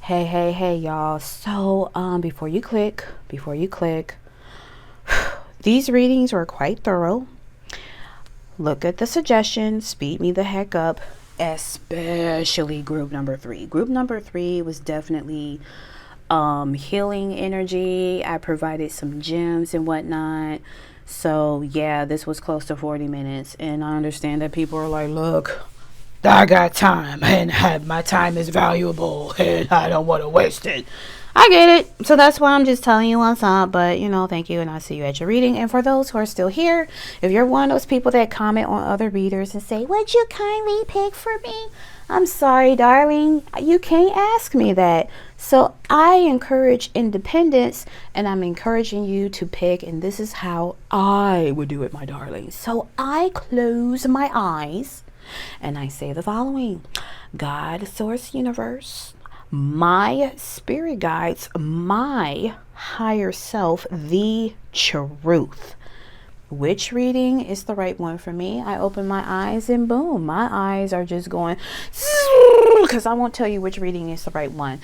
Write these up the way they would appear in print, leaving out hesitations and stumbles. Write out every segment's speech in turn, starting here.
Hey, y'all. So, before you click, these readings were quite thorough. Look at the suggestions, speed me the heck up, especially group number 3. Group number 3 was definitely healing energy. I provided some gems and whatnot. So, yeah, this was close to 40 minutes. And I understand that people are like, look, I got time and my time is valuable and I don't want to waste it. I get it. So that's why I'm just telling you what's up. But, thank you. And I'll see you at your reading. And for those who are still here, if you're one of those people that comment on other readers and say, would you kindly pick for me? I'm sorry, darling. You can't ask me that. So I encourage independence and I'm encouraging you to pick. And this is how I would do it, my darling. So I close my eyes and I say the following: God, source, universe, my spirit guides, my higher self, the truth. Which reading is the right one for me? I open my eyes and boom, my eyes are just going because I won't tell you which reading is the right one.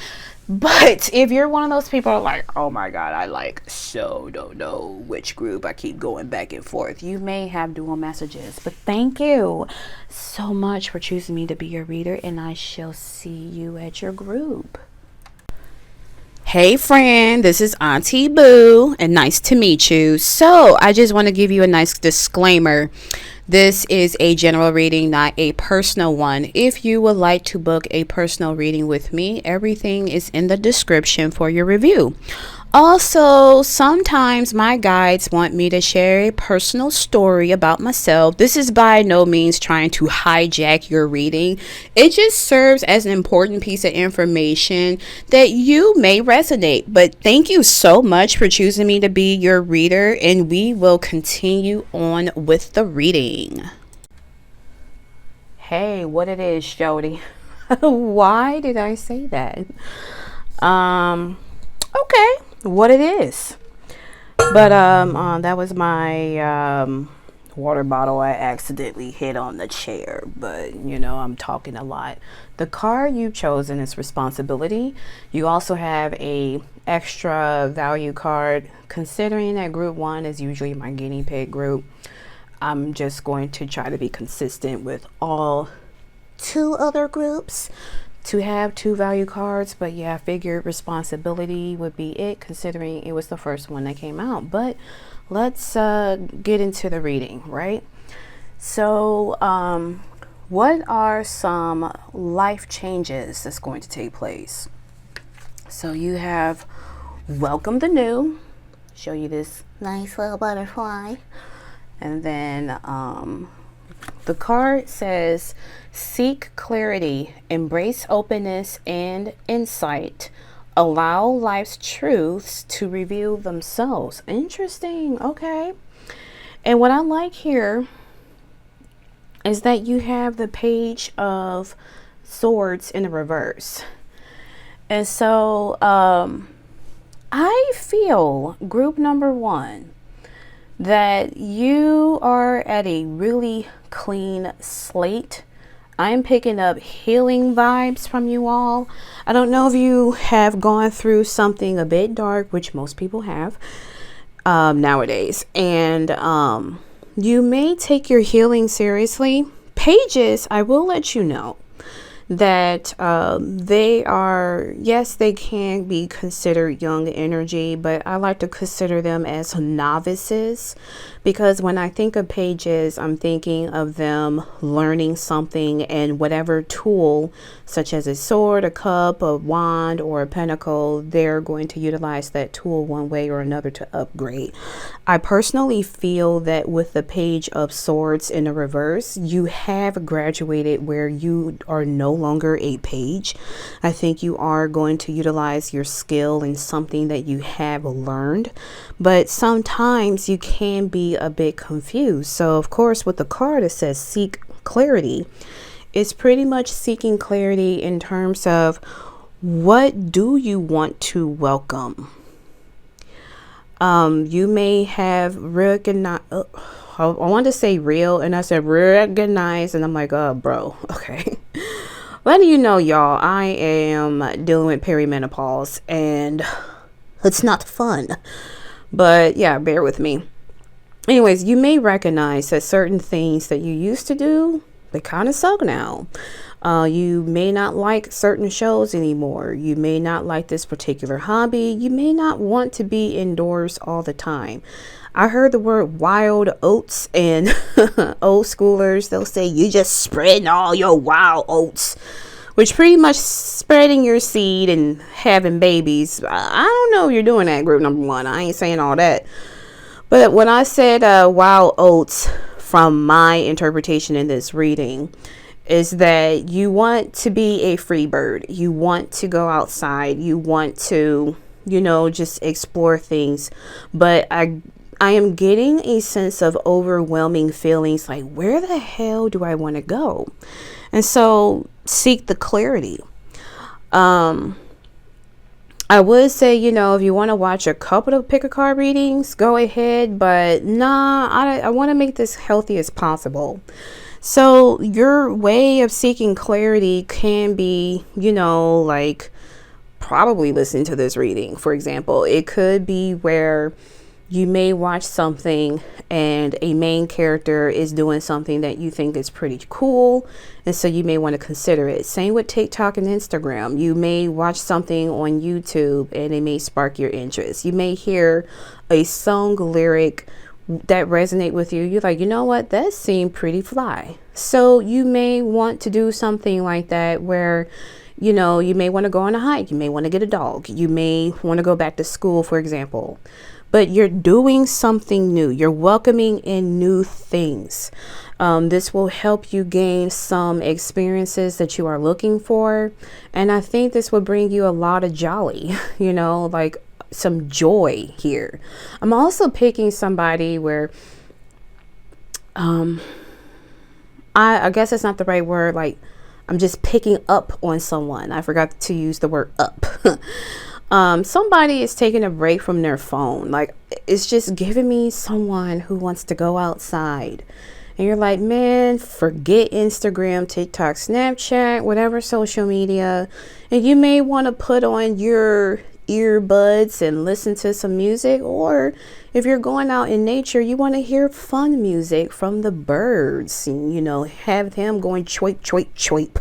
But if you're one of those people who are like, oh my God, I so don't know which group, I keep going back and forth, you may have dual messages. But thank you so much for choosing me to be your reader, and I shall see you at your group. Hey friend, this is Auntie Boo, and nice to meet you. So I just want to give you a nice disclaimer. This is a general reading, not a personal one. If you would like to book a personal reading with me, everything is in the description for your review. Also, sometimes my guides want me to share a personal story about myself. This is by no means trying to hijack your reading. It just serves as an important piece of information that you may resonate. But thank you so much for choosing me to be your reader, and we will continue on with the reading. Hey, what it is, Jody? Why did I say that? Okay, what it is. But that was my water bottle I accidentally hit on the chair. But I'm talking a lot. The card you've chosen is responsibility. You also have a extra value card. Considering that group 1 is usually my guinea pig group, I'm just going to try to be consistent with all 2 other groups to have 2 value cards. But yeah, I figured responsibility would be it, considering it was the first one that came out. But let's get into the reading, right? So what are some life changes that's going to take place? So you have welcome the new, show you this nice little butterfly, and then the card says seek clarity, embrace openness and insight, allow life's truths to reveal themselves. Interesting. Okay. And what I like here is that you have the Page of Swords in the reverse. And so I feel group number 1 that you are at a really clean slate. I'm picking up healing vibes from you all. I don't know if you have gone through something a bit dark, which most people have nowadays. And you may take your healing seriously. Pages, I will let you know that they are, yes, they can be considered young energy, but I like to consider them as novices, because when I think of pages, I'm thinking of them learning something, and whatever tool, such as a sword, a cup, a wand, or a pentacle, they're going to utilize that tool one way or another to upgrade. I personally feel that with the Page of Swords in the reverse, you have graduated where you are no longer a page. I think you are going to utilize your skill in something that you have learned, but sometimes you can be a bit confused. So of course, with the card, it says seek clarity. It's pretty much seeking clarity in terms of what do you want to welcome. You may have recognized, I wanted to say real, and I said recognize, and I'm like, oh, bro, okay. letting you know, y'all, I am dealing with perimenopause and it's not fun. But yeah, bear with me. Anyways, you may recognize that certain things that you used to do, they kind of suck now. You may not like certain shows anymore. You may not like this particular hobby. You may not want to be indoors all the time. I heard the word wild oats, and old schoolers, they'll say you just spreading all your wild oats, which pretty much spreading your seed and having babies. I don't know if you're doing that, group number one. I ain't saying all that. But when I said wild oats, from my interpretation in this reading, is that you want to be a free bird. You want to go outside. You want to, just explore things. But I am getting a sense of overwhelming feelings like, where the hell do I want to go? And so seek the clarity. I would say, if you want to watch a couple of pick a card readings, go ahead. But I want to make this healthy as possible. So your way of seeking clarity can be, like probably listen to this reading. For example, it could be where you may watch something and a main character is doing something that you think is pretty cool. And so you may want to consider it. Same with TikTok and Instagram. You may watch something on YouTube and it may spark your interest. You may hear a song lyric that resonate with you. You're like, you know what? That seemed pretty fly. So you may want to do something like that where, you may want to go on a hike. You may want to get a dog. You may want to go back to school, for example. But you're doing something new. You're welcoming in new things. This will help you gain some experiences that you are looking for. And I think this will bring you a lot of jolly, like some joy here. I'm also picking somebody where, I guess it's not the right word. Like, I'm just picking up on someone. I forgot to use the word up. Somebody is taking a break from their phone. Like, it's just giving me someone who wants to go outside. And you're like, man, forget Instagram, TikTok, Snapchat, whatever social media. And you may want to put on your earbuds and listen to some music. Or if you're going out in nature, you want to hear fun music from the birds. And, have them going chirp, chirp, chirp.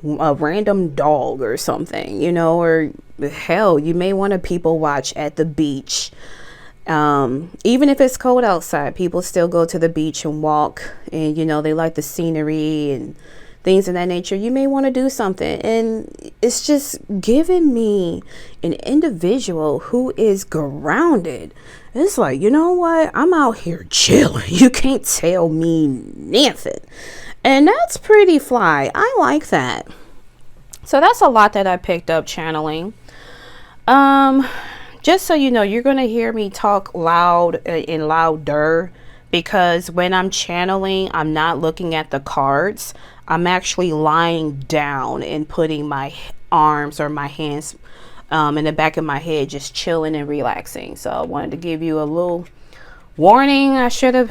A random dog or something, or hell, you may want to people watch at the beach. Even if it's cold outside, people still go to the beach and walk, and they like the scenery and things of that nature. You may want to do something, and it's just giving me an individual who is grounded. It's like, you know what? I'm out here chilling. You can't tell me nothing. And that's pretty fly. I like that. So that's a lot that I picked up channeling. Just so you know, you're going to hear me talk loud and louder, because when I'm channeling, I'm not looking at the cards. I'm actually lying down and putting my arms or my hands in the back of my head, just chilling and relaxing. So I wanted to give you a little warning. I should have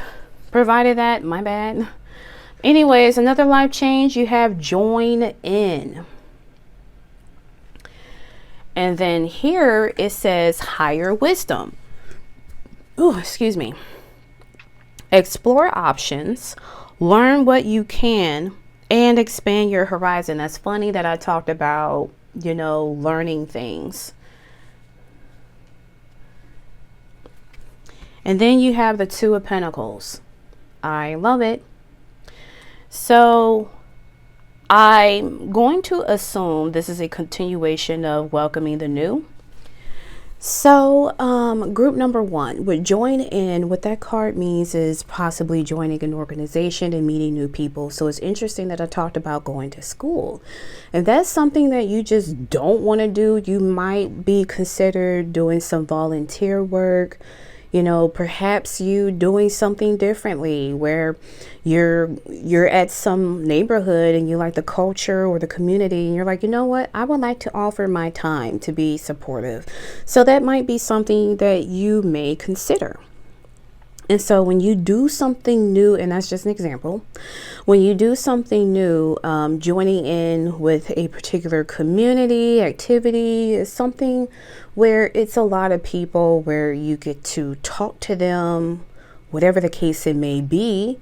provided that. My bad. Anyways, another life change, you have join in. And then here it says higher wisdom. Oh, excuse me. Explore options, learn what you can, and expand your horizon. That's funny that I talked about, learning things. And then you have the Two of Pentacles. I love it. So I'm going to assume this is a continuation of welcoming the new. So group number one would join in. What that card means is possibly joining an organization and meeting new people. So it's interesting that I talked about going to school. If that's something that you just don't want to do, you might be considered doing some volunteer work. Perhaps you doing something differently where you're at some neighborhood and you like the culture or the community, and you're like, you know what, I would like to offer my time to be supportive. So that might be something that you may consider. And so when you do something new, and that's just an example, when you do something new, joining in with a particular community activity is something where it's a lot of people, where you get to talk to them, whatever the case it may be.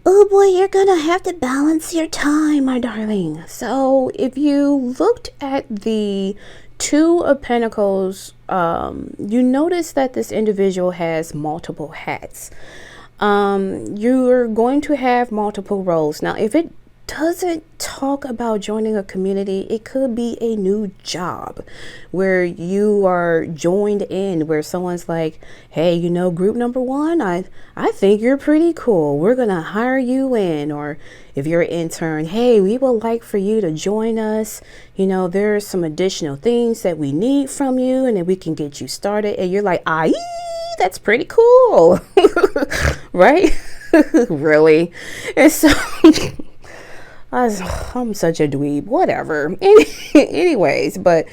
Oh boy, you're gonna have to balance your time, my darling. So if you looked at the Two of Pentacles, you notice that this individual has multiple hats. You're going to have multiple roles. Now, if it doesn't talk about joining a community, it could be a new job where you are joined in, where someone's like, hey, you know, group number one, I think you're pretty cool, we're gonna hire you in. Or if you're an intern, hey, we would like for you to join us, you know, there's some additional things that we need from you, and then we can get you started. And you're like, that's pretty cool. Right? Really? And so I'm such a dweeb, whatever. Anyways, but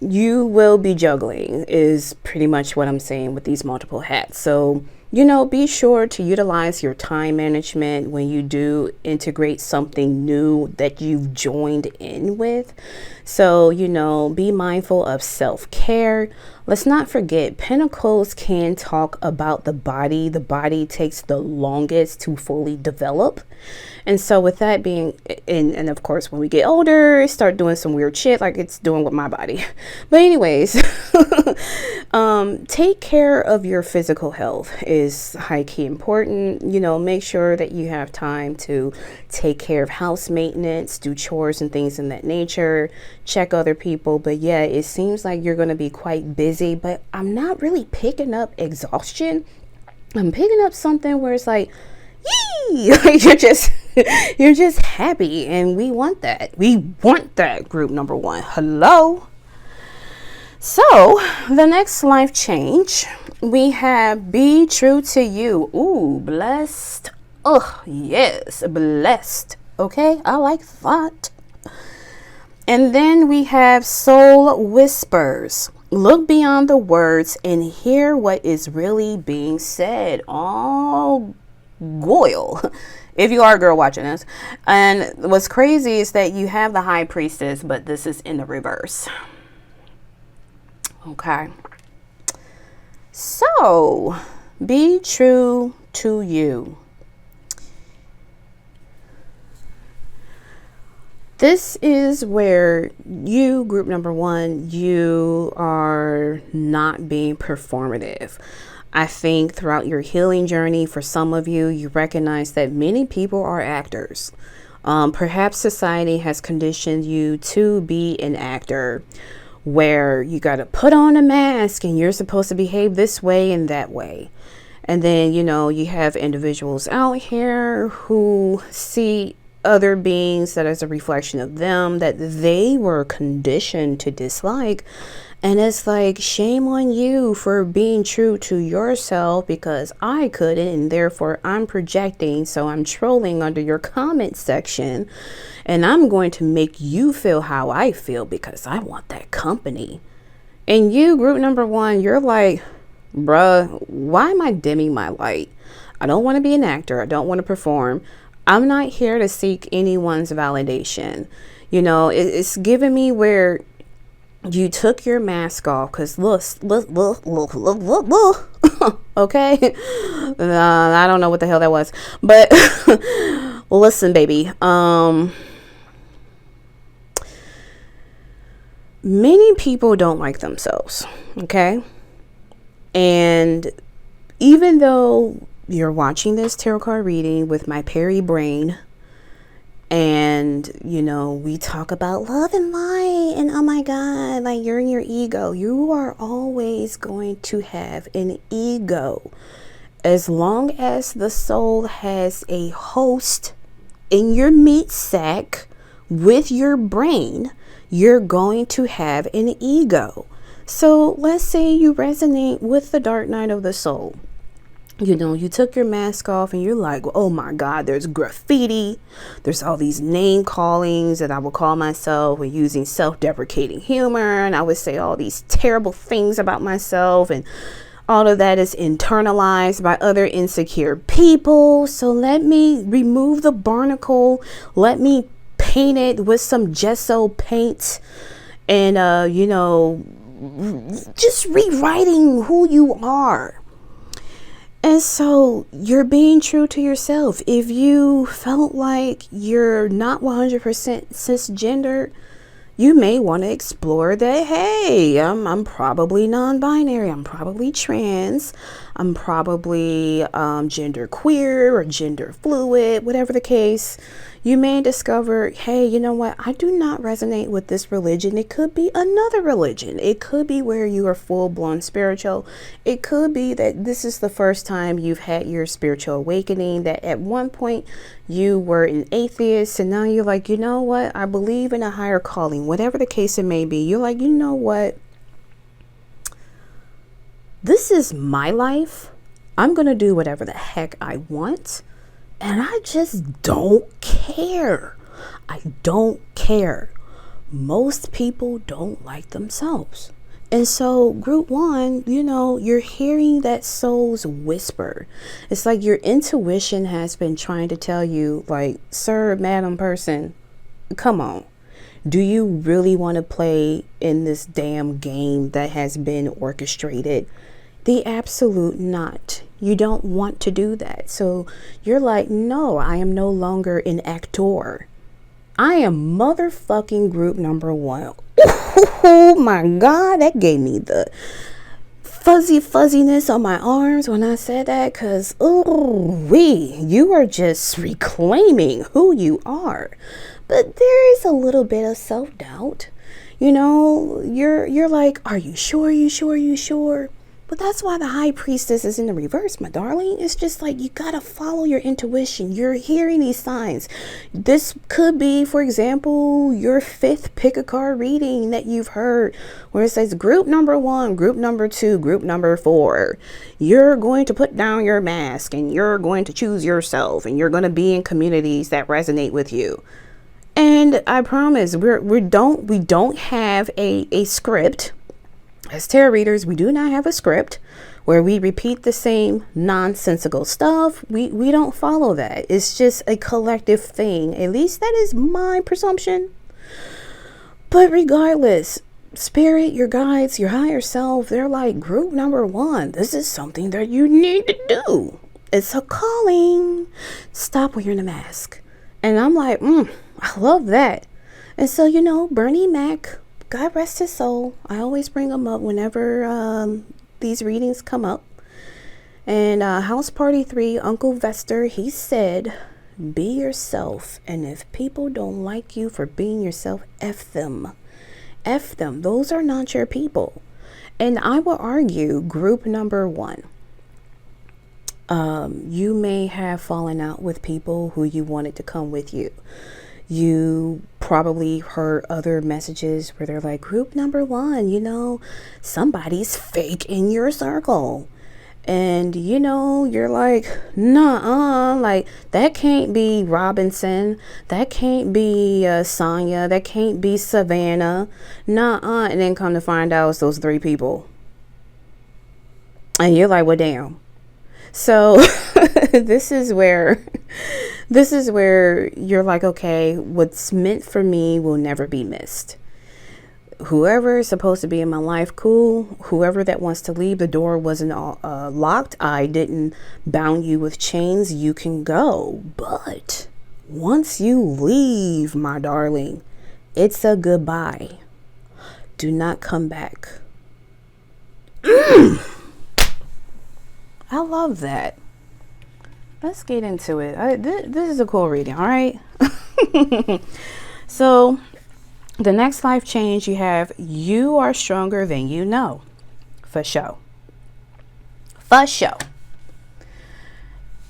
you will be juggling is pretty much what I'm saying with these multiple hats. So, you know, be sure to utilize your time management when you do integrate something new that you've joined in with. So, you know, be mindful of self-care. Let's not forget, Pentacles can talk about the body. The body takes the longest to fully develop. And so with that being, and of course, when we get older, start doing some weird shit like it's doing with my body. But anyways, take care of your physical health is high key important. You know, make sure that you have time to take care of house maintenance, do chores and things in that nature, check other people. But yeah, it seems like you're going to be quite busy, but I'm not really picking up exhaustion. I'm picking up something where it's like, yee! You're just happy, and we want that. We want that, group number one. Hello. So the next life change, we have be true to you. Ooh, blessed. Oh, yes, blessed. Okay, I like that. And then we have soul whispers. Look beyond the words and hear what is really being said. Oh, Goyle, if you are a girl watching this. And what's crazy is that you have the high priestess, but this is in the reverse. Okay. So, be true to you. This is where you, group number one, you are not being performative. I think throughout your healing journey, for some of you, you recognize that many people are actors. Perhaps society has conditioned you to be an actor, where you got to put on a mask and you're supposed to behave this way and that way. And then, you know, you have individuals out here who see other beings that is a reflection of them that they were conditioned to dislike. And it's like, shame on you for being true to yourself, because I couldn't, and therefore I'm projecting. So I'm trolling under your comment section, and I'm going to make you feel how I feel because I want that company. And you, group number one, you're like, bruh, why am I dimming my light? I don't want to be an actor. I don't want to perform. I'm not here to seek anyone's validation. You know, it's giving me where you took your mask off, because look, okay? I don't know what the hell that was, but listen, baby. Many people don't like themselves, okay? And even though you're watching this tarot card reading with my Perry brain, and you know, we talk about love and light, and oh my god, like, you're in your ego. You are always going to have an ego. As long as the soul has a host in your meat sack with your brain, you're going to have an ego. So let's say you resonate with the dark night of the soul. You know, you took your mask off and you're like, oh my God, there's graffiti. There's all these name callings that I would call myself, and using self-deprecating humor. And I would say all these terrible things about myself. And All of that is internalized by other insecure people. So let me remove the barnacle. Let me paint it with some gesso paint and, just rewriting who you are. And so you're being true to yourself. If you felt like you're not 100% cisgender, you may want to explore that. Hey, I'm probably non-binary. I'm probably trans. I'm probably gender queer or gender fluid, whatever the case. You may discover, hey, you know what? I do not resonate with this religion. It could be another religion. It could be where you are full-blown spiritual. It could be that this is the first time you've had your spiritual awakening, that at one point you were an atheist and now you're like, you know what? I believe in a higher calling, whatever the case it may be. You're like, you know what? This is my life. I'm going to do whatever the heck I want. And I just don't care. I don't care. Most people don't like themselves. And so group one, you're hearing that soul's whisper. It's like your intuition has been trying to tell you, like, sir, madam, person, come on. Do you really want to play in this damn game that has been orchestrated? The absolute not. You don't want to do that. So you're like, no, I am no longer an actor. I am motherfucking group number one. Oh my God, that gave me the fuzziness on my arms when I said that, because you are just reclaiming who you are. But there is a little bit of self-doubt. You're like, are you sure? You sure? You sure? But that's why the high priestess is in the reverse, my darling. It's just like you got to follow your intuition. You're hearing these signs. This could be, for example, your fifth pick a card reading that you've heard where it says group number 1, group number 2, group number 4. You're going to put down your mask and you're going to choose yourself and you're going to be in communities that resonate with you. And I promise we don't have a script. As tarot readers, we do not have a script where we repeat the same nonsensical stuff. We don't follow that. It's just a collective thing. At least that is my presumption. But regardless, spirit, your guides, your higher self, they're like, group number 1, this is something that you need to do. It's a calling. Stop wearing a mask. And I'm like, I love that. And so, Bernie Mac, God rest his soul. I always bring him up whenever these readings come up. And House Party 3, Uncle Vester, he said, be yourself. And if people don't like you for being yourself, F them. F them. Those are not your people. And I will argue group number 1. You may have fallen out with people who you wanted to come with you. You probably heard other messages where they're like, group number 1, somebody's fake in your circle. And, you're like, nah, like that can't be Robinson. That can't be Sonia. That can't be Savannah. Nah, and then come to find out it's those 3 people. And you're like, well, damn. So this is where you're like, okay, what's meant for me will never be missed. Whoever is supposed to be in my life, cool. Whoever that wants to leave, the door wasn't locked. I didn't bound you with chains. You can go. But once you leave, my darling, it's a goodbye. Do not come back. I love that. Let's get into it. This is a cool reading, all right? So, the next life change you have, you are stronger than you know. For sure. For sure.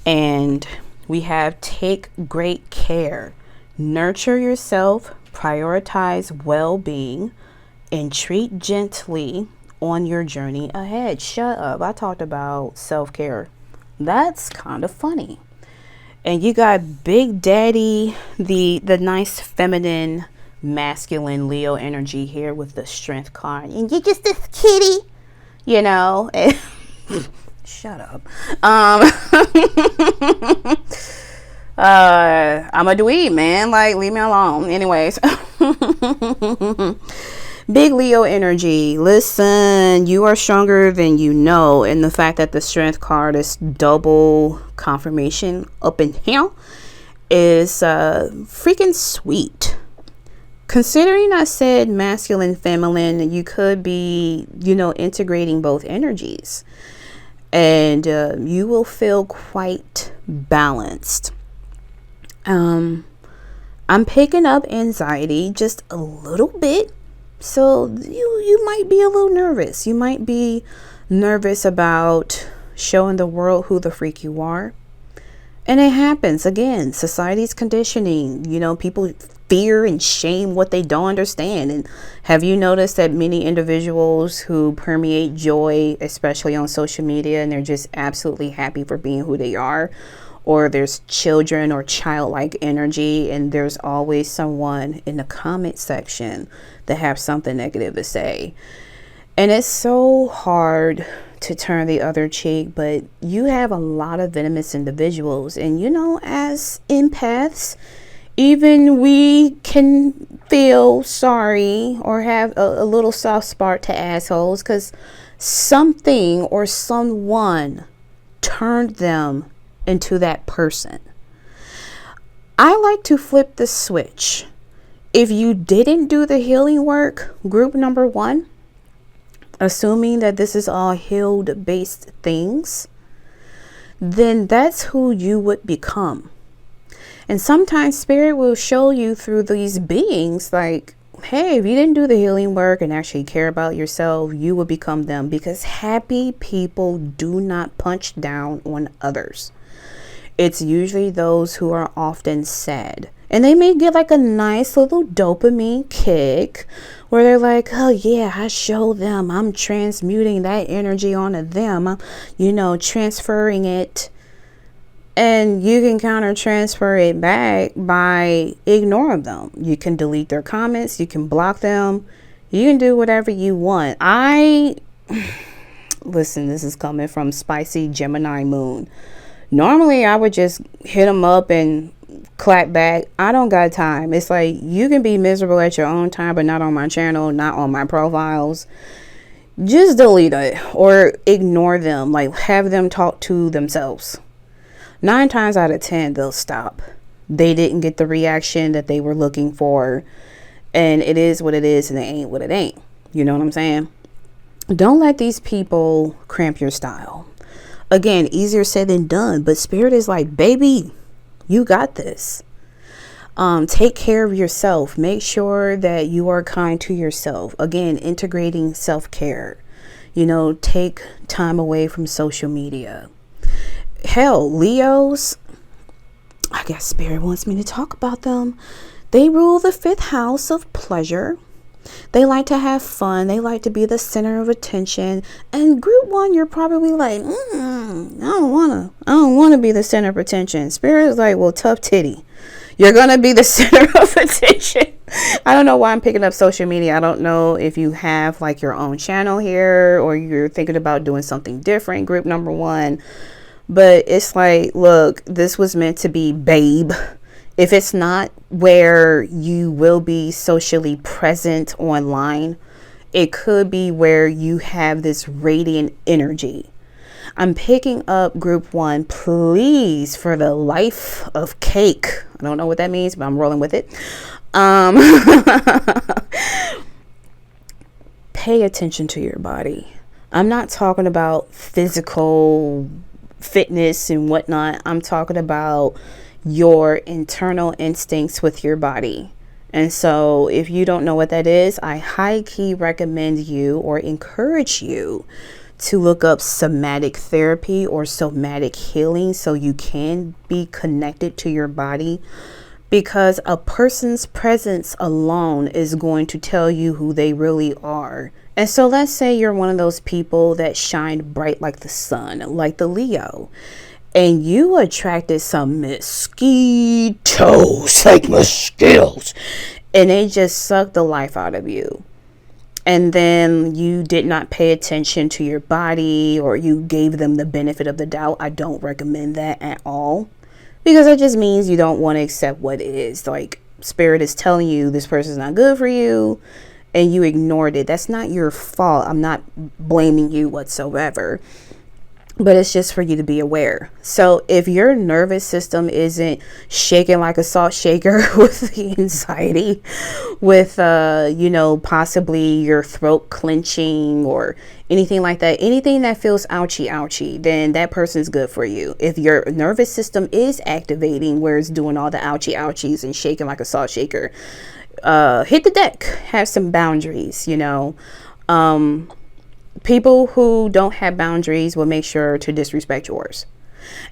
And we have take great care. Nurture yourself, prioritize well-being, and treat gently on your journey ahead. Shut up. I talked about self-care. That's kind of funny. And you got Big Daddy, the nice feminine masculine Leo energy here with the strength card. And you're just this kitty, Shut up. I'm a dweeb, man. Like, leave me alone. Anyways. Big Leo energy. Listen, you are stronger than you know. And the fact that the strength card is double confirmation up in here is freaking sweet. Considering I said masculine, feminine, you could be, integrating both energies. And you will feel quite balanced. I'm picking up anxiety just a little bit. So you might be a little nervous. You might be nervous about showing the world who the freak you are. And it happens. Again, society's conditioning. People fear and shame what they don't understand. And have you noticed that many individuals who permeate joy, especially on social media, and they're just absolutely happy for being who they are? Or there's children or childlike energy, and there's always someone in the comment section that have something negative to say. And it's so hard to turn the other cheek, but you have a lot of venomous individuals. And as empaths, even we can feel sorry or have a little soft spot to assholes because something or someone turned them into that person. I like to flip the switch. If you didn't do the healing work, group number 1, assuming that this is all healed based things, then that's who you would become. And sometimes spirit will show you through these beings like, hey, if you didn't do the healing work and actually care about yourself, you will become them, because happy people do not punch down on others. It's usually those who are often sad. And they may get like a nice little dopamine kick where they're like, oh yeah, I show them. I'm transmuting that energy onto them. I'm, transferring it. And you can counter transfer it back by ignoring them. You can delete their comments. You can block them. You can do whatever you want. Listen, this is coming from spicy Gemini moon. Normally, I would just hit them up and clap back. I don't got time. It's like, you can be miserable at your own time, but not on my channel, not on my profiles. Just delete it or ignore them. Like, have them talk to themselves. 9 times out of 10, they'll stop. They didn't get the reaction that they were looking for. And it is what it is, and it ain't what it ain't. You know what I'm saying? Don't let these people cramp your style. Again, easier said than done, but spirit is like, baby, you got this. Take care of yourself. Make sure that you are kind to yourself. Again, integrating self-care. Take time away from social media. Hell, Leos, I guess spirit wants me to talk about them. They rule the 5th house of pleasure. They like to have fun. They like to be the center of attention. And group 1, you're probably like, I don't wanna be the center of attention. Spirit is like, well, tough titty. You're gonna be the center of attention. I don't know why I'm picking up social media. I don't know if you have like your own channel here or you're thinking about doing something different, group number 1. But it's like, look, this was meant to be, babe. If it's not where you will be socially present online, it could be where you have this radiant energy. I'm picking up group 1, please, for the life of cake. I don't know what that means, but I'm rolling with it. Pay attention to your body. I'm not talking about physical fitness and whatnot. I'm talking about your internal instincts with your body. And so if you don't know what that is, I high key recommend you or encourage you to look up somatic therapy or somatic healing so you can be connected to your body, because a person's presence alone is going to tell you who they really are. And so let's say you're one of those people that shine bright like the sun, like the Leo, and you attracted some mosquitoes, like mosquitoes, and they just suck the life out of you. and then you did not pay attention to your body, or you gave them the benefit of the doubt, I don't recommend that at all, because that just means you don't want to accept what is. Like, spirit is telling you this person's not good for you, and you ignored it. That's not your fault. I'm not blaming you whatsoever, but it's just for you to be aware. So if your nervous system isn't shaking like a salt shaker with the anxiety, with possibly your throat clenching or anything like that, anything that feels ouchy, then that person's good for you. If your nervous system is activating where it's doing all the ouchies and shaking like a salt shaker, hit the deck. Have some boundaries. People who don't have boundaries will make sure to disrespect yours.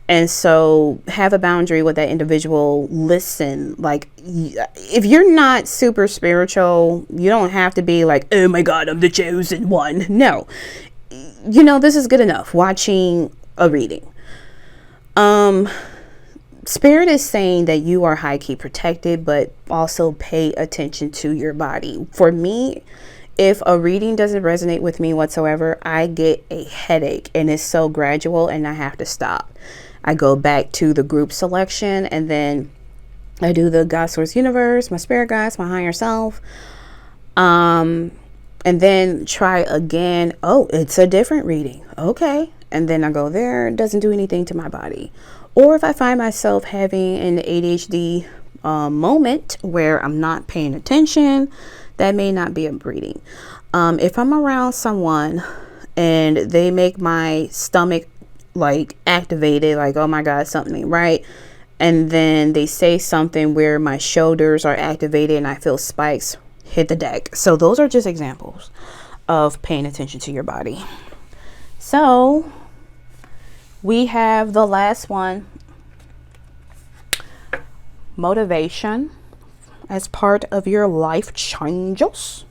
And so have a boundary with that individual. Listen, like, if you're not super spiritual, you don't have to be like, oh my God, I'm the chosen one. No, this is good enough. Watching a reading. Spirit is saying that you are high key protected, but also pay attention to your body. For me, if a reading doesn't resonate with me whatsoever, I get a headache, and it's so gradual, and I have to stop. I go back to the group selection, and then I do the God, Source, Universe, my spirit guides, my higher self, and then try again. Oh, it's a different reading. Okay. And then I go there. It doesn't do anything to my body. Or if I find myself having an ADHD moment where I'm not paying attention, that may not be a reading. If I'm around someone and they make my stomach like activated, like, oh my God, something ain't right, and then they say something where my shoulders are activated and I feel spikes, hit the deck. So those are just examples of paying attention to your body. So we have the last one, motivation as part of your life changes.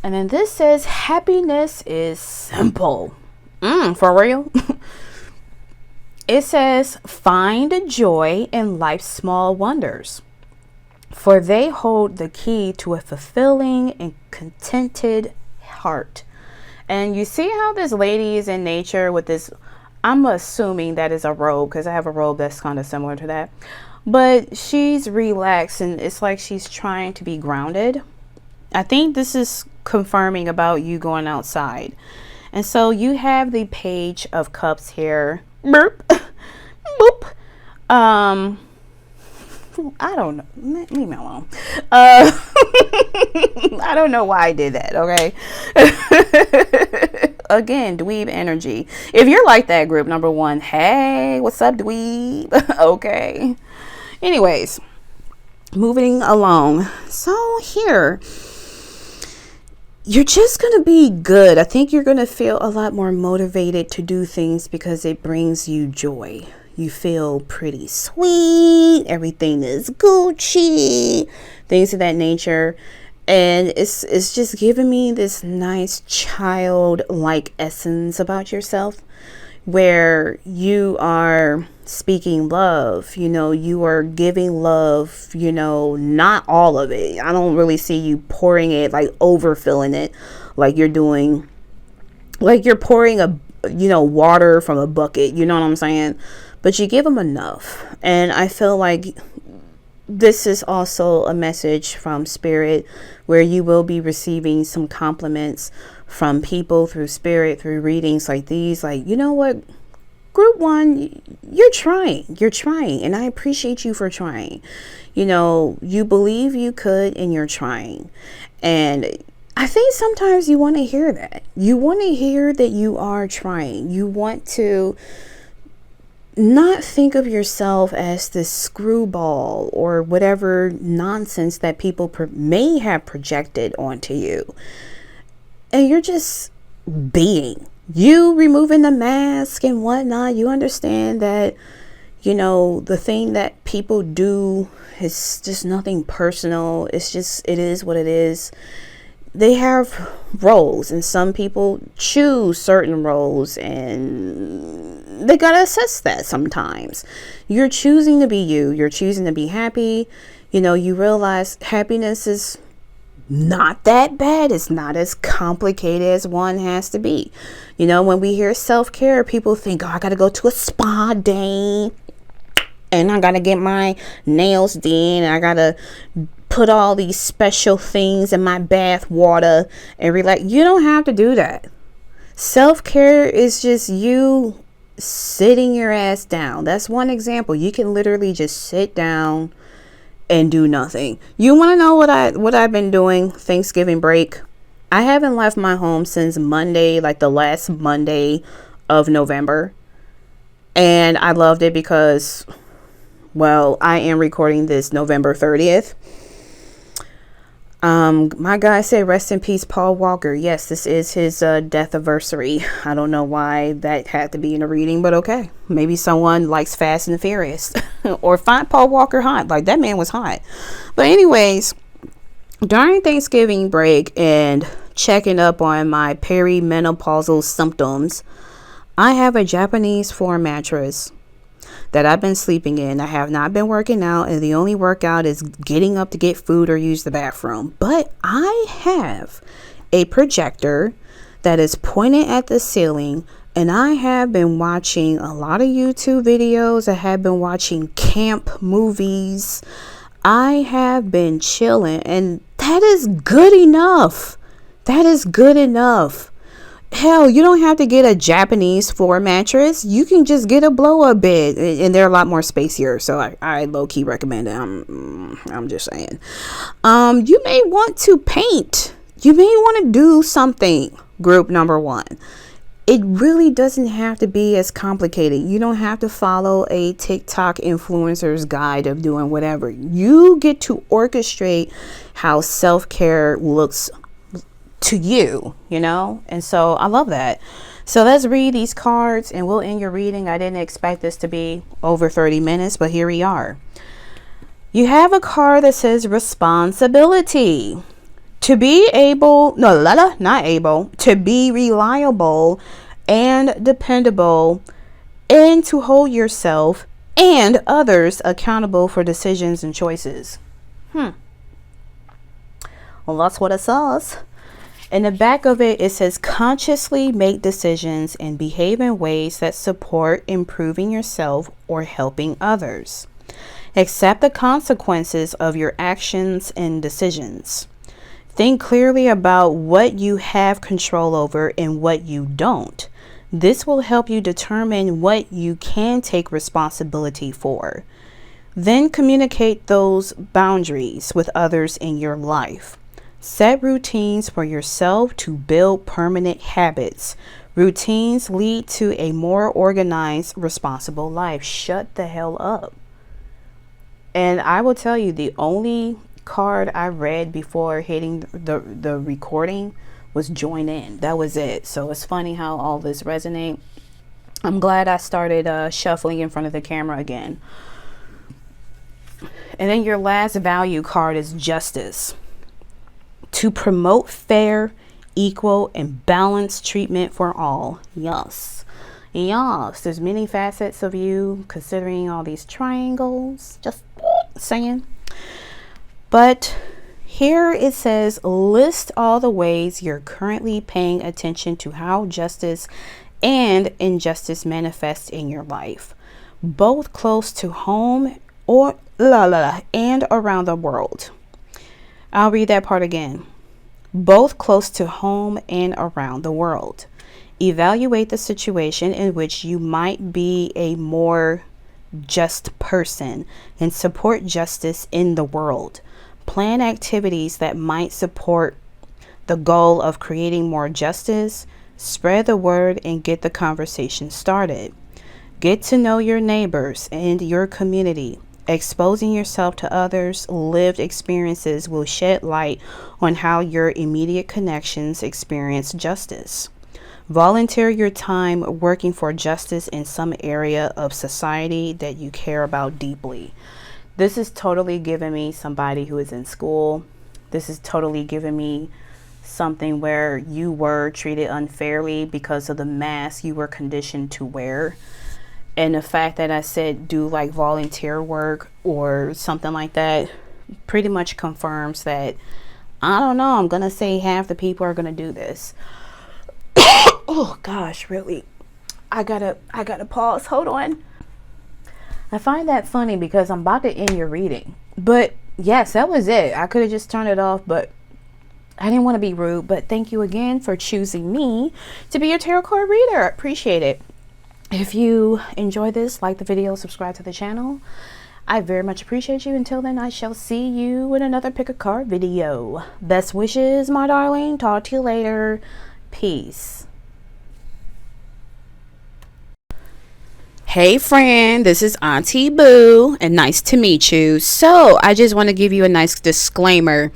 And then this says happiness is simple. For real? It says find joy in life's small wonders, for they hold the key to a fulfilling and contented heart. And you see how this lady is in nature with this, I'm assuming that is a robe, because I have a robe that's kind of similar to that. But she's relaxed, and it's like she's trying to be grounded. I think this is confirming about you going outside. And so you have the Page of Cups here. Burp. Boop. I don't know. Leave me alone. I don't know why I did that, okay? Again, dweeb energy. If you're like that group, number one, hey, what's up, dweeb? Okay. Anyways, moving along. So here, you're just going to be good. I think you're going to feel a lot more motivated to do things because it brings you joy. You feel pretty sweet. Everything is Gucci. Things of that nature. And it's just giving me this nice childlike essence about yourself, where you are speaking love, you are giving love, not all of it. I don't really see you pouring it, like overfilling it, like you're doing, like you're pouring water from a bucket, you know what I'm saying? But you give them enough. And I feel like this is also a message from Spirit, where you will be receiving some compliments from people through Spirit, through readings like these. Like, you know what, group one, you're trying, and I appreciate you for trying. You believe you could, and you're trying. And I think sometimes you want to hear that. You want to hear that you are trying. You want to not think of yourself as this screwball or whatever nonsense that people may have projected onto you. And you're just being. You removing the mask and whatnot. You understand that, the thing that people do is just nothing personal. It is what it is. They have roles, and some people choose certain roles, and they gotta assess that sometimes. You're choosing to be you. You're choosing to be happy. You know, you realize happiness is not that bad. It's not as complicated as one has to be. You know, when we hear self-care, people think, oh, I gotta go to a spa day and I gotta get my nails done. I gotta put all these special things in my bath water and relax. You don't have to do that. Self-care is just you sitting your ass down. That's one example. You can literally just sit down and do nothing. You want to know what I've been doing Thanksgiving break? I haven't left my home since Monday, like the last Monday of November. And I loved it because, well, I am recording this November 30th. My guy said, rest in peace, Paul Walker. Yes, this is his death anniversary. I don't know why that had to be in a reading, but okay. Maybe someone likes Fast and the Furious or find Paul Walker hot. Like, that man was hot. But anyways, during Thanksgiving break and checking up on my perimenopausal symptoms, I have a Japanese foam mattress that I've been sleeping in. I have not been working out, and the only workout is getting up to get food or use the bathroom. But I have a projector that is pointed at the ceiling, and I have been watching a lot of YouTube videos. I have been watching camp movies. I have been chilling, and that is good enough. That is good enough. Hell, you don't have to get a Japanese floor mattress. You can just get a blow-up bed, and they're a lot more spacier. So I low-key recommend it. I'm just saying. You may want to paint. You may want to do something. Group number one. It really doesn't have to be as complicated. You don't have to follow a TikTok influencer's guide of doing whatever. You get to orchestrate how self-care looks to you, you know? And so I love that. So let's read these cards and we'll end your reading. I didn't expect this to be over 30 minutes, but here we are. You have a card that says responsibility. To be able, to be reliable and dependable, and to hold yourself and others accountable for decisions and choices. Well, that's what it says. In the back of it, it says consciously make decisions and behave in ways that support improving yourself or helping others. Accept the consequences of your actions and decisions. Think clearly about what you have control over and what you don't. This will help you determine what you can take responsibility for. Then communicate those boundaries with others in your life. Set routines for yourself to build permanent habits. Routines lead to a more organized, responsible life. Shut the hell up. And I will tell you, the only card I read before hitting the recording was join in. That was it. So it's funny how all this resonate. I'm glad I started shuffling in front of the camera again. And then your last value card is justice. To promote fair, equal, and balanced treatment for all. Yes. Yes. There's many facets of you considering all these triangles. Just saying. But here it says, list all the ways you're currently paying attention to how justice and injustice manifest in your life, both close to home and around the world. I'll read that part again. Both close to home and around the world. Evaluate the situation in which you might be a more just person and support justice in the world. Plan activities that might support the goal of creating more justice. Spread the word and get the conversation started. Get to know your neighbors and your community. Exposing yourself to others' lived experiences will shed light on how your immediate connections experience justice. Volunteer your time working for justice in some area of society that you care about deeply. This is totally giving me somebody who is in school. This is totally giving me something where you were treated unfairly because of the mask you were conditioned to wear. And the fact that I said do like volunteer work or something like that, pretty much confirms that, I don't know, I'm gonna say half the people are gonna do this. Oh gosh, really, I gotta pause. Hold on. I find that funny because I'm about to end your reading, but yes, that was it. I could have just turned it off, but I didn't want to be rude. But thank you again for choosing me to be your tarot card reader. I appreciate it. If you enjoy this, like the video, subscribe to the channel. I very much appreciate you. Until then, I shall see you in another pick a card video. Best wishes, my darling. Talk to you later. Peace. Hey friend, this is Auntie Boo, and nice to meet you. So I just want to give you a nice disclaimer.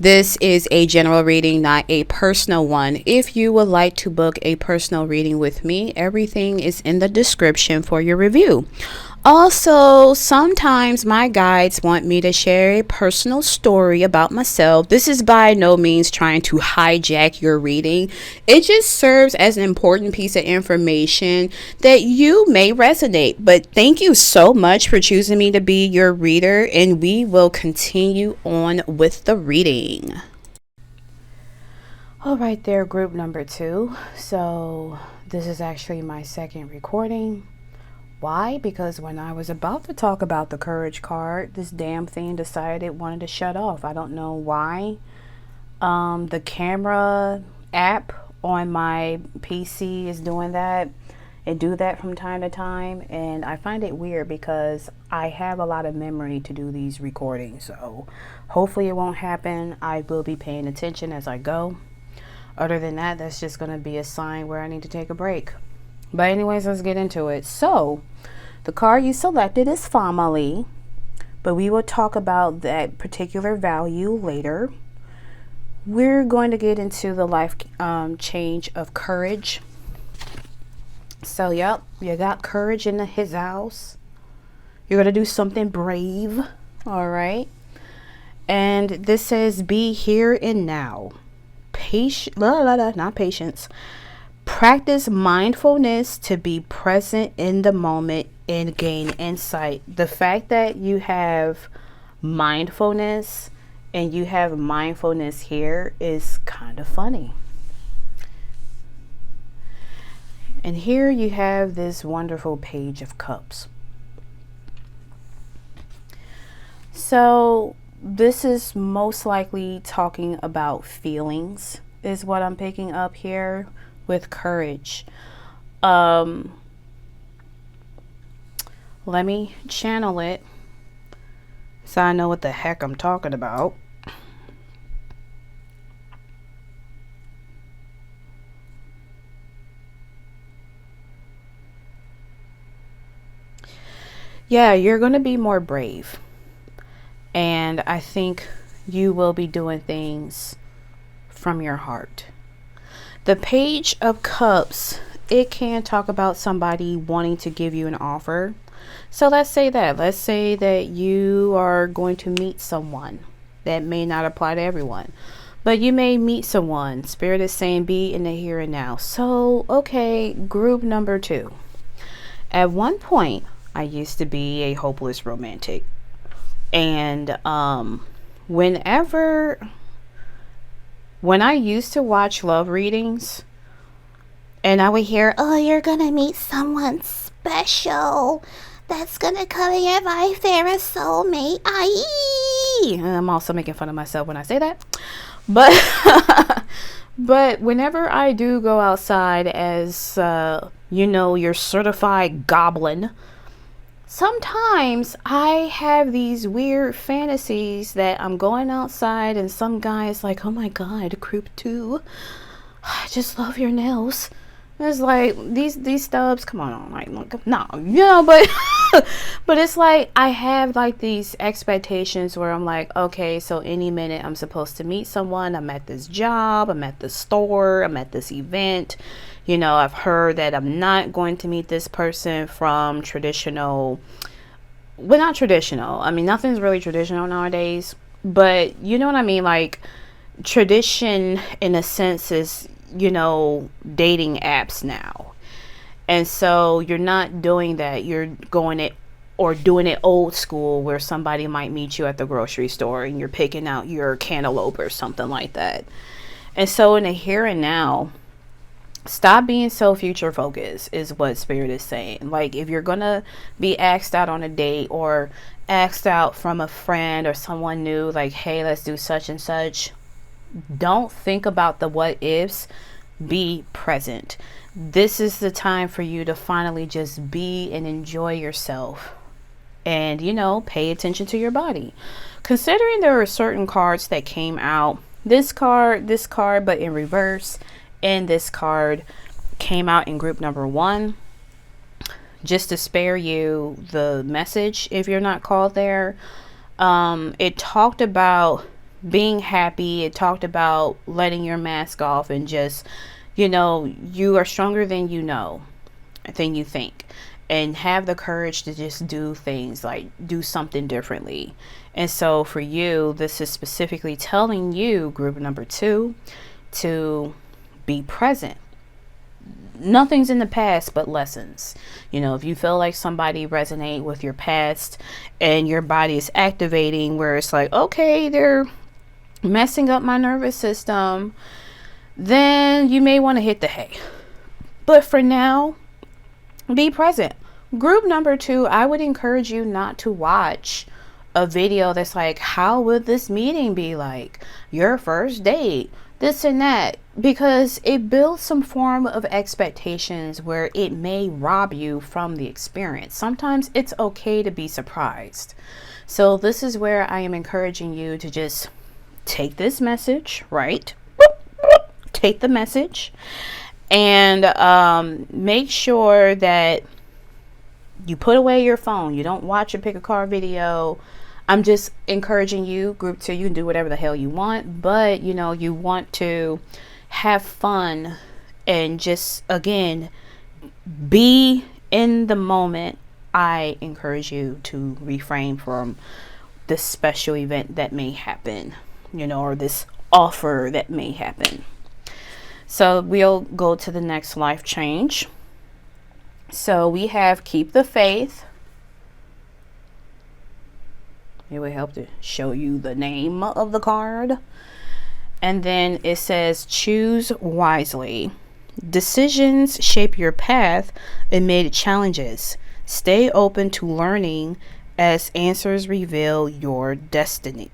This is a general reading, not a personal one. If you would like to book a personal reading with me, everything is in the description for your review. Also, sometimes my guides want me to share a personal story about myself. This is by no means trying to hijack your reading. It just serves as an important piece of information that you may resonate. But thank you so much for choosing me to be your reader, and we will continue on with the reading. All right there, group number 2. So this is actually my second recording. Why? Because when I was about to talk about the courage card, this damn thing decided it wanted to shut off. I don't know why. The camera app on my PC is doing that. It do that from time to time, and I find it weird because I have a lot of memory to do these recordings. So hopefully it won't happen. I will be paying attention as I go. Other than that, that's just going to be a sign where I need to take a break. But anyways, let's get into it. So the card you selected is family, but we will talk about that particular value later. We're going to get into the life change of courage. So yep, you got courage in his house. You're going to do something brave. All right. And this says be here and now. Not patience. Practice mindfulness to be present in the moment and gain insight. The fact that you have mindfulness and you have mindfulness here is kind of funny. And here you have this wonderful Page of Cups. So this is most likely talking about feelings, is what I'm picking up here. With courage. Let me channel it so I know what the heck I'm talking about. Yeah, you're going to be more brave. And I think you will be doing things from your heart. The Page of Cups, it can talk about somebody wanting to give you an offer. So let's say that. Let's say that you are going to meet someone. That may not apply to everyone. But you may meet someone. Spirit is saying be in the here and now. So, okay, group number 2. At one point, I used to be a hopeless romantic. And when I used to watch love readings and I would hear, oh, you're gonna meet someone special that's gonna come in your life, they're a soulmate. And I'm also making fun of myself when I say that. But whenever I do go outside as your certified goblin, sometimes I have these weird fantasies that I'm going outside and some guy is like, oh my God, group 2, I just love your nails. It's like these stubs, come on, like, look, no, but but it's like I have like these expectations where I'm like, okay, so any minute I'm supposed to meet someone. I'm at this job, I'm at the store, I'm at this event. I've heard that I'm not going to meet this person from traditional, well, not traditional. I mean, nothing's really traditional nowadays, but you know what I mean? Like tradition in a sense is, dating apps now. And so you're not doing that. You're going it or doing it old school where somebody might meet you at the grocery store and you're picking out your cantaloupe or something like that. And so in the here and now, stop being so future focused is what Spirit is saying. Like, if you're gonna be asked out on a date or asked out from a friend or someone new, like, hey, let's do such and such, don't think about the what ifs. Be present. This is the time for you to finally just be and enjoy yourself, and pay attention to your body. Considering there are certain cards that came out, this card, but in reverse, and this card came out in group number 1, just to spare you the message if you're not called there. It talked about being happy. It talked about letting your mask off and just, you are stronger than than you think, and have the courage to just do things, like do something differently. And so for you, this is specifically telling you, group number 2, to be present. Nothing's in the past but lessons. If you feel like somebody resonate with your past and your body is activating where it's like, okay, they're messing up my nervous system, then you may want to hit the hay. But for now, be present. Group number 2, I would encourage you not to watch a video that's like, how would this meeting be like? Your first date, this and that, because it builds some form of expectations where it may rob you from the experience. Sometimes it's okay to be surprised. So this is where I am encouraging you to just take this message, right? Take the message and make sure that you put away your phone. You don't watch or pick a car video. I'm just encouraging you, group 2, you can do whatever the hell you want, but you want to have fun and just, again, be in the moment. I encourage you to refrain from this special event that may happen, or this offer that may happen. So we'll go to the next life change. So we have keep the faith. It will help to show you the name of the card. And then it says choose wisely. Decisions shape your path amid challenges. Stay open to learning as answers reveal your destined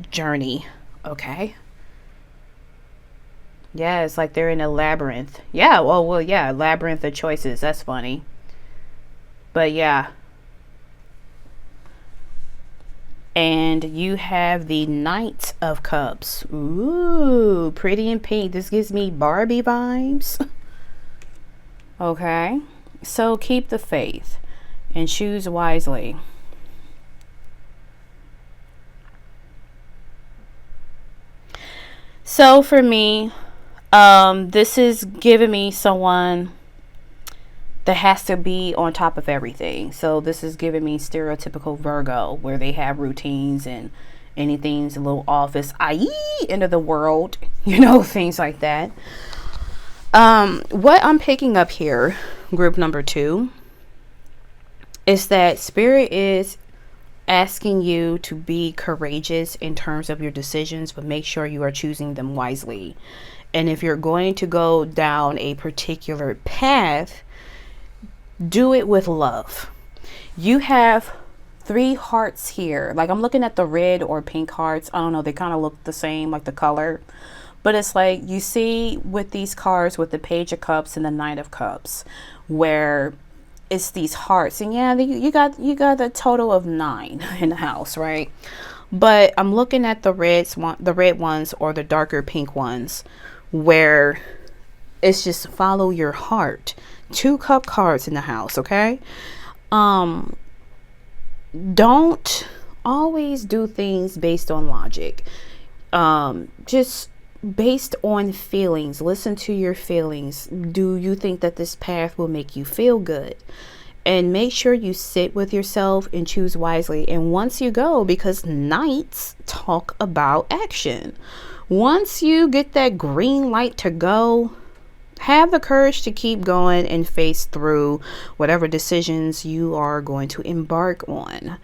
journey. Okay. Yeah, it's like they're in a labyrinth. Yeah, well, yeah, labyrinth of choices. That's funny. But yeah. And you have the Knight of Cups. Ooh, pretty in pink. This gives me Barbie vibes. Okay. So keep the faith and choose wisely. So for me, this is giving me someone that has to be on top of everything. So this is giving me stereotypical Virgo, where they have routines and anything's a little off, is end of the world, things like that. What I'm picking up here, group number 2, is that Spirit is asking you to be courageous in terms of your decisions, but make sure you are choosing them wisely. And if you're going to go down a particular path, do it with love. You have 3 hearts here. Like, I'm looking at the red or pink hearts. I don't know. They kind of look the same, like the color. But it's like, you see with these cards with the Page of Cups and the Knight of Cups, where it's these hearts. And yeah, you got a total of 9 in the house, right? But I'm looking at the red ones or the darker pink ones, where it's just follow your heart. 2 cup cards in the house, okay? Don't always do things based on logic. Just based on feelings. Listen to your feelings. Do you think that this path will make you feel good? And make sure you sit with yourself and choose wisely. And once you go, because Knights talk about action. Once you get that green light to go, Have the courage to keep going and face through whatever decisions you are going to embark on.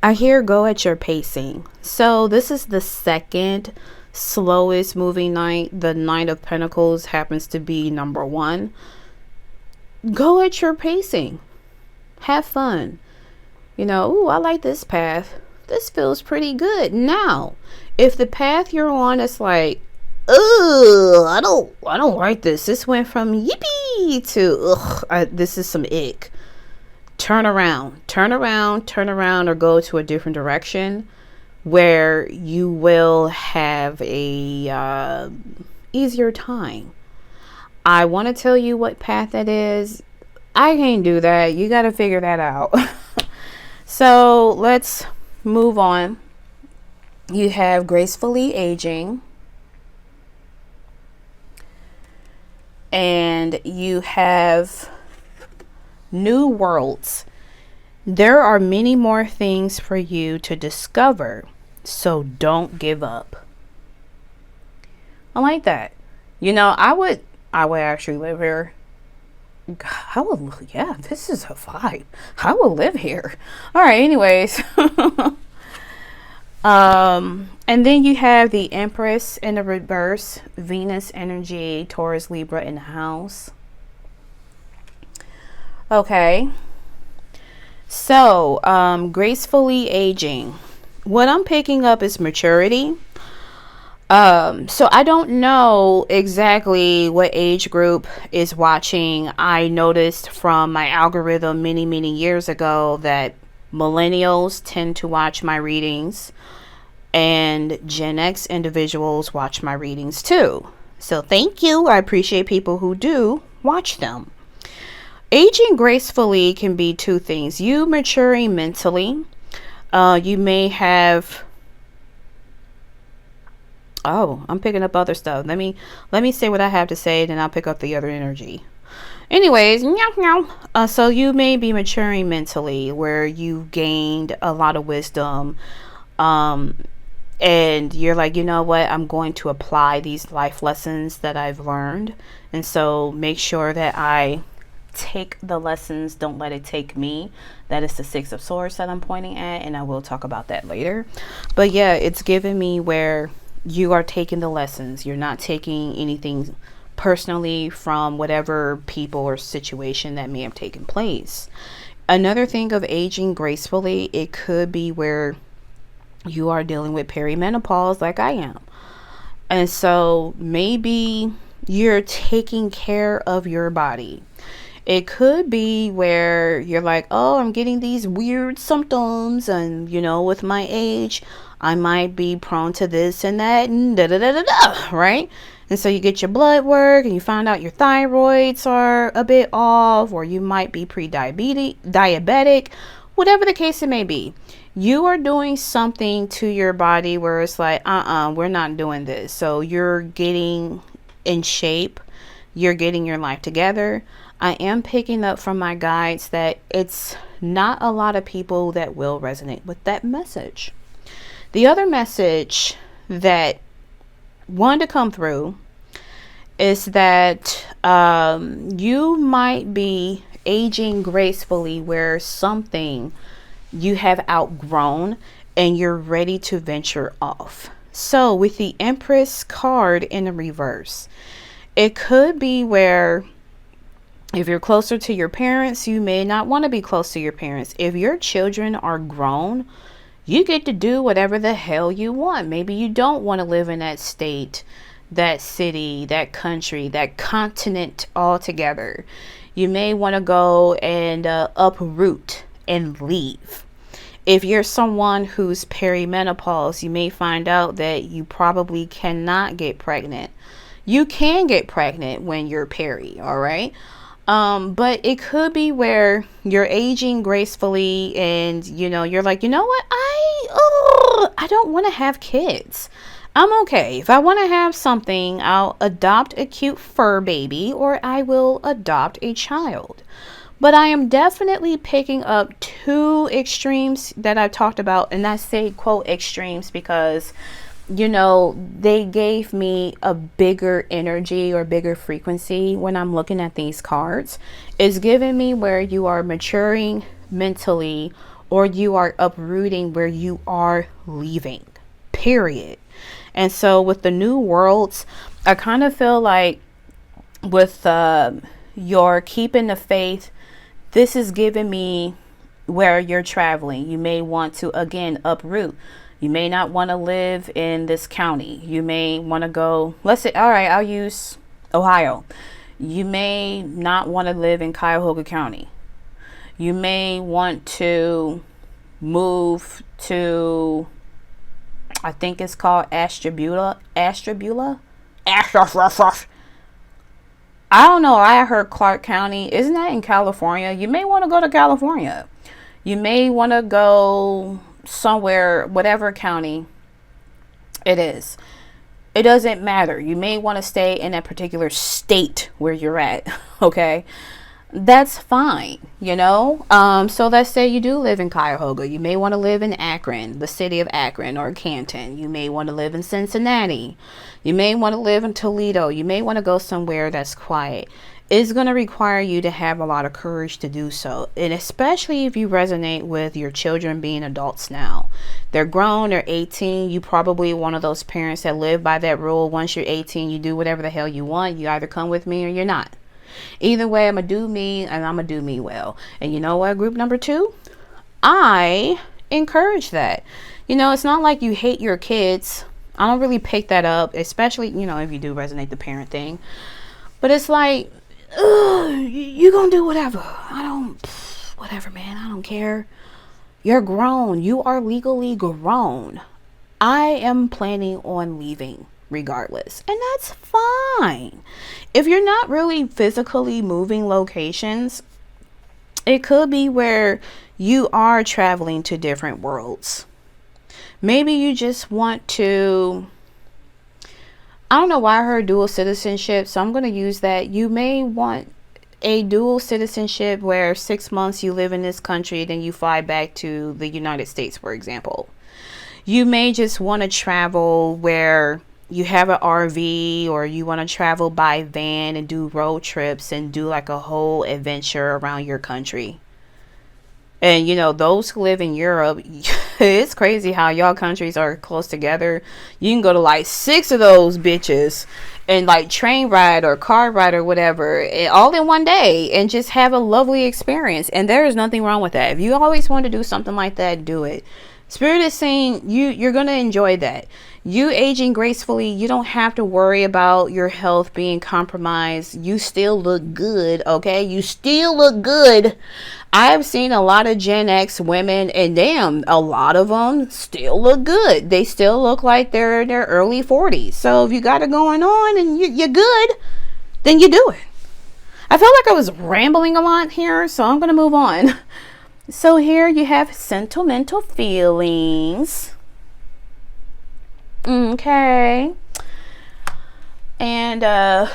I hear go at your pacing. So this is the second slowest moving knight. The Knight of Pentacles happens to be number 1. Go at your pacing. Have fun. Ooh, I like this path. This feels pretty good. Now, if the path you're on is like, ugh, I don't like this. This went from yippee to ugh, this is some ick. Turn around, or go to a different direction where you will have a easier time. I want to tell you what path that is. I can't do that. You got to figure that out. So let's move on. You have gracefully aging. And you have new worlds. There are many more things for you to discover, so don't give up. I like that. I would actually live here. Yeah, this is a vibe. I will live here. All right, anyways. And then you have the Empress in the reverse, Venus energy, Taurus, Libra in the house. Okay. So, gracefully aging. What I'm picking up is maturity. So I don't know exactly what age group is watching. I noticed from my algorithm many years ago that millennials tend to watch my readings and Gen X individuals watch my readings too. So thank you. I appreciate people who do watch them. Aging gracefully can be two things. You maturing mentally. You may have... Oh, I'm picking up other stuff. Let me say what I have to say, then I'll pick up the other energy. Anyways, so you may be maturing mentally, where you've gained a lot of wisdom, and you're like, you know what? I'm going to apply these life lessons that I've learned, and so make sure that I take the lessons. Don't let it take me. That is the Six of Swords that I'm pointing at, and I will talk about that later. But yeah, it's giving me where you are taking the lessons. You're not taking anything personally from whatever people or situation that may have taken place. Another thing of aging gracefully, it could be where you are dealing with perimenopause like I am. And so maybe you're taking care of your body. It could be where you're like, oh, I'm getting these weird symptoms, and with my age I might be prone to this and that and right? And so you get your blood work and you find out your thyroids are a bit off, or you might be diabetic, whatever the case it may be. You are doing something to your body where it's like, we're not doing this. So you're getting in shape. You're getting your life together. I am picking up from my guides that it's not a lot of people that will resonate with that message. The other message that wanted to come through is that you might be aging gracefully, where something you have outgrown and you're ready to venture off. So with the Empress card in the reverse, it could be where if you're closer to your parents, you may not want to be close to your parents. If your children are grown, you get to do whatever the hell you want. Maybe you don't want to live in that state, that city, that country, that continent altogether. You may want to go and uproot and leave. If you're someone who's perimenopause, you may find out that you probably cannot get pregnant. You can get pregnant when you're peri, all right? But it could be where you're aging gracefully and, you're like, you know what? I don't want to have kids. I'm okay. If I want to have something, I'll adopt a cute fur baby, or I will adopt a child. But I am definitely picking up two extremes that I've talked about. And I say quote extremes because you know, they gave me a bigger energy or bigger frequency when I'm looking at these cards. It's giving me where you are maturing mentally or you are uprooting where you are leaving, period. And so with the new worlds, I kind of feel like with your keeping the faith, this is giving me where you're traveling. You may want to, again, uproot. You may not want to live in this county. You may want to go, let's say, all right, I'll use Ohio. You may not want to live in Cuyahoga County. You may want to move to, I think it's called Ashtabula. I don't know. I heard Clark County. Isn't that in California? You may want to go to California. You may want to go somewhere, whatever county it is. It doesn't matter. You may want to stay in a particular state where you're at. Okay. That's fine, you know. So let's say you do live in Cuyahoga. You may want to live in Akron, the city of Akron, or Canton. You may want to live in Cincinnati. You may want to live in Toledo. You may want to go somewhere that's quiet. It's going to require you to have a lot of courage to do so. And especially if you resonate with your children being adults now. They're grown, they're 18. You probably one of those parents that live by that rule. Once you're 18, you do whatever the hell you want. You either come with me or you're not. Either way, I'm going to do me and I'm going to do me well. And you know what, group number 2? I encourage that. You know, it's not like you hate your kids. I don't really pick that up, especially, you know, if you do resonate the parent thing. But it's like, you going to do whatever. Whatever, man. I don't care. You're grown. You are legally grown. I am planning on leaving regardless. And that's fine. If you're not really physically moving locations, it could be where you are traveling to different worlds. Maybe you just want to, I don't know why I heard dual citizenship, so I'm going to use that. You may want a dual citizenship where 6 months you live in this country, then you fly back to the United States, for example. You may just want to travel where you have an RV, or you want to travel by van and do road trips and do like a whole adventure around your country. And you know, those who live in Europe, it's crazy how y'all countries are close together. You can go to like 6 of those bitches and like train ride or car ride or whatever, all in one day, and just have a lovely experience. And there is nothing wrong with that. If you always want to do something like that, do it. Spirit is saying you're going to enjoy that. You aging gracefully, you don't have to worry about your health being compromised. You still look good, okay? You still look good. I've seen a lot of Gen X women, and damn, a lot of them still look good. They still look like they're in their early 40s. So if you got it going on and you're good, then you do it. I felt like I was rambling a lot here, so I'm going to move on. So here you have sentimental feelings. Okay. And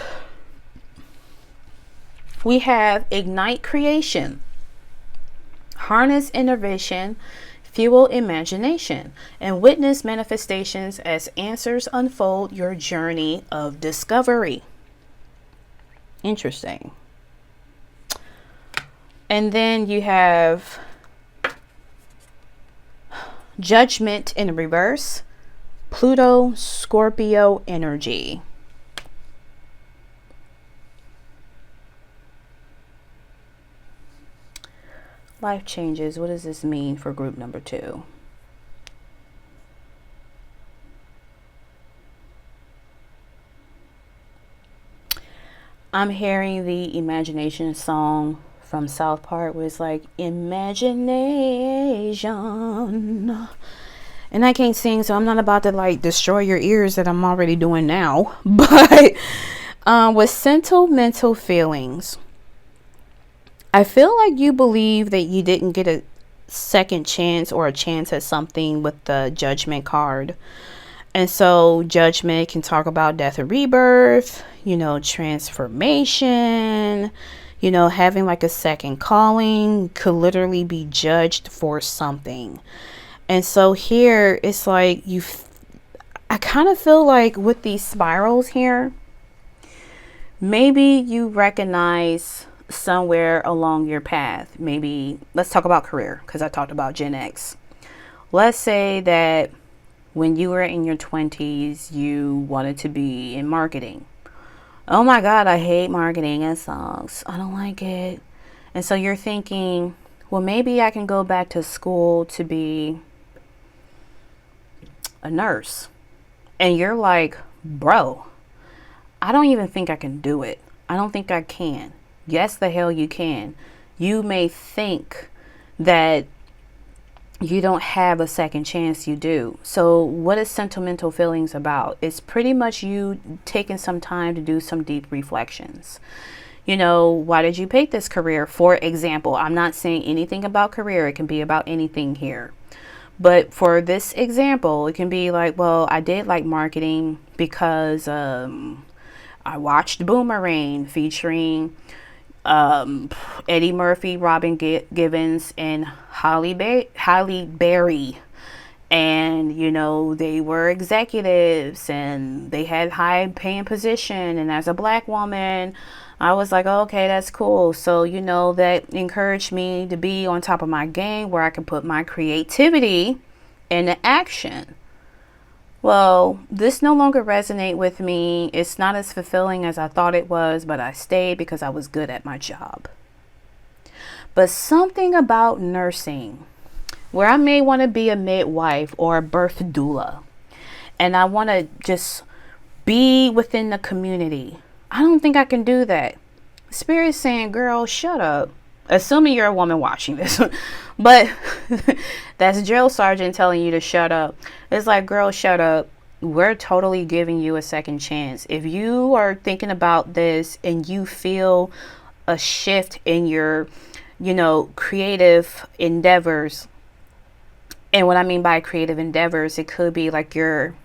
we have ignite creation, harness innovation, fuel imagination, and witness manifestations as answers unfold your journey of discovery. Interesting. And then you have judgment in reverse, Pluto, Scorpio energy. Life changes. What does this mean for group number 2? I'm hearing the imagination song from South Park where it's like, imagination. And I can't sing, so I'm not about to like destroy your ears that I'm already doing now. But with sentimental feelings, I feel like you believe that you didn't get a second chance or a chance at something with the judgment card. And so judgment can talk about death and rebirth, you know, transformation, you know, having like a second calling, could literally be judged for something. And so here it's like I kind of feel like with these spirals here, maybe you recognize somewhere along your path. Maybe let's talk about career, because I talked about Gen X. Let's say that when you were in your 20s, you wanted to be in marketing. Oh my God, I hate marketing. It sucks. I don't like it. And so you're thinking, well, maybe I can go back to school to be a nurse. And you're like, bro, I don't even think I can do it. I don't think I can. Yes, the hell you can. You may think that you don't have a second chance. You do. So what is sentimental feelings about? It's pretty much you taking some time to do some deep reflections. You know, why did you pick this career? For example, I'm not saying anything about career. It can be about anything here. But for this example, it can be like, well, I did like marketing because I watched Boomerang featuring Eddie Murphy, Robin Givens, and Halle Berry. And, you know, they were executives and they had high paying position. And as a black woman, I was like, oh, okay, that's cool. So, you know, that encouraged me to be on top of my game where I can put my creativity into action. Well, this no longer resonates with me. It's not as fulfilling as I thought it was, but I stayed because I was good at my job. But something about nursing, where I may want to be a midwife or a birth doula, and I want to just be within the community, I don't think I can do that. Spirit's saying, girl, shut up. Assuming you're a woman watching this. But that's drill sergeant telling you to shut up. It's like, girl, shut up. We're totally giving you a second chance. If you are thinking about this and you feel a shift in your, you know, creative endeavors. And what I mean by creative endeavors, it could be like your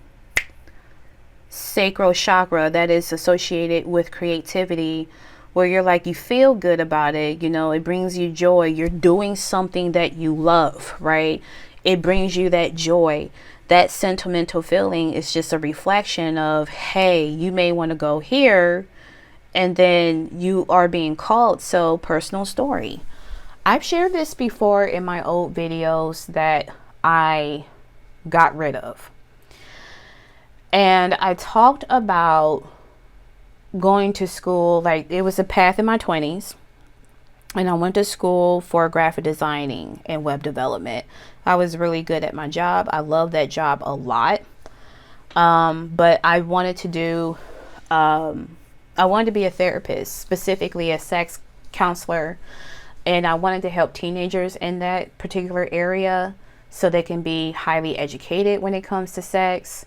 sacral chakra that is associated with creativity, where you're like, you feel good about it, you know, it brings you joy. You're doing something that you love, right? It brings you that joy. That sentimental feeling is just a reflection of, hey, you may want to go here, and then you are being called. So, personal story. I've shared this before in my old videos that I got rid of. And I talked about going to school, like it was a path in my 20s, and I went to school for graphic designing and web development. I was really good at my job. I love that job a lot. But I wanted to do, I wanted to be a therapist, specifically a sex counselor. And I wanted to help teenagers in that particular area so they can be highly educated when it comes to sex.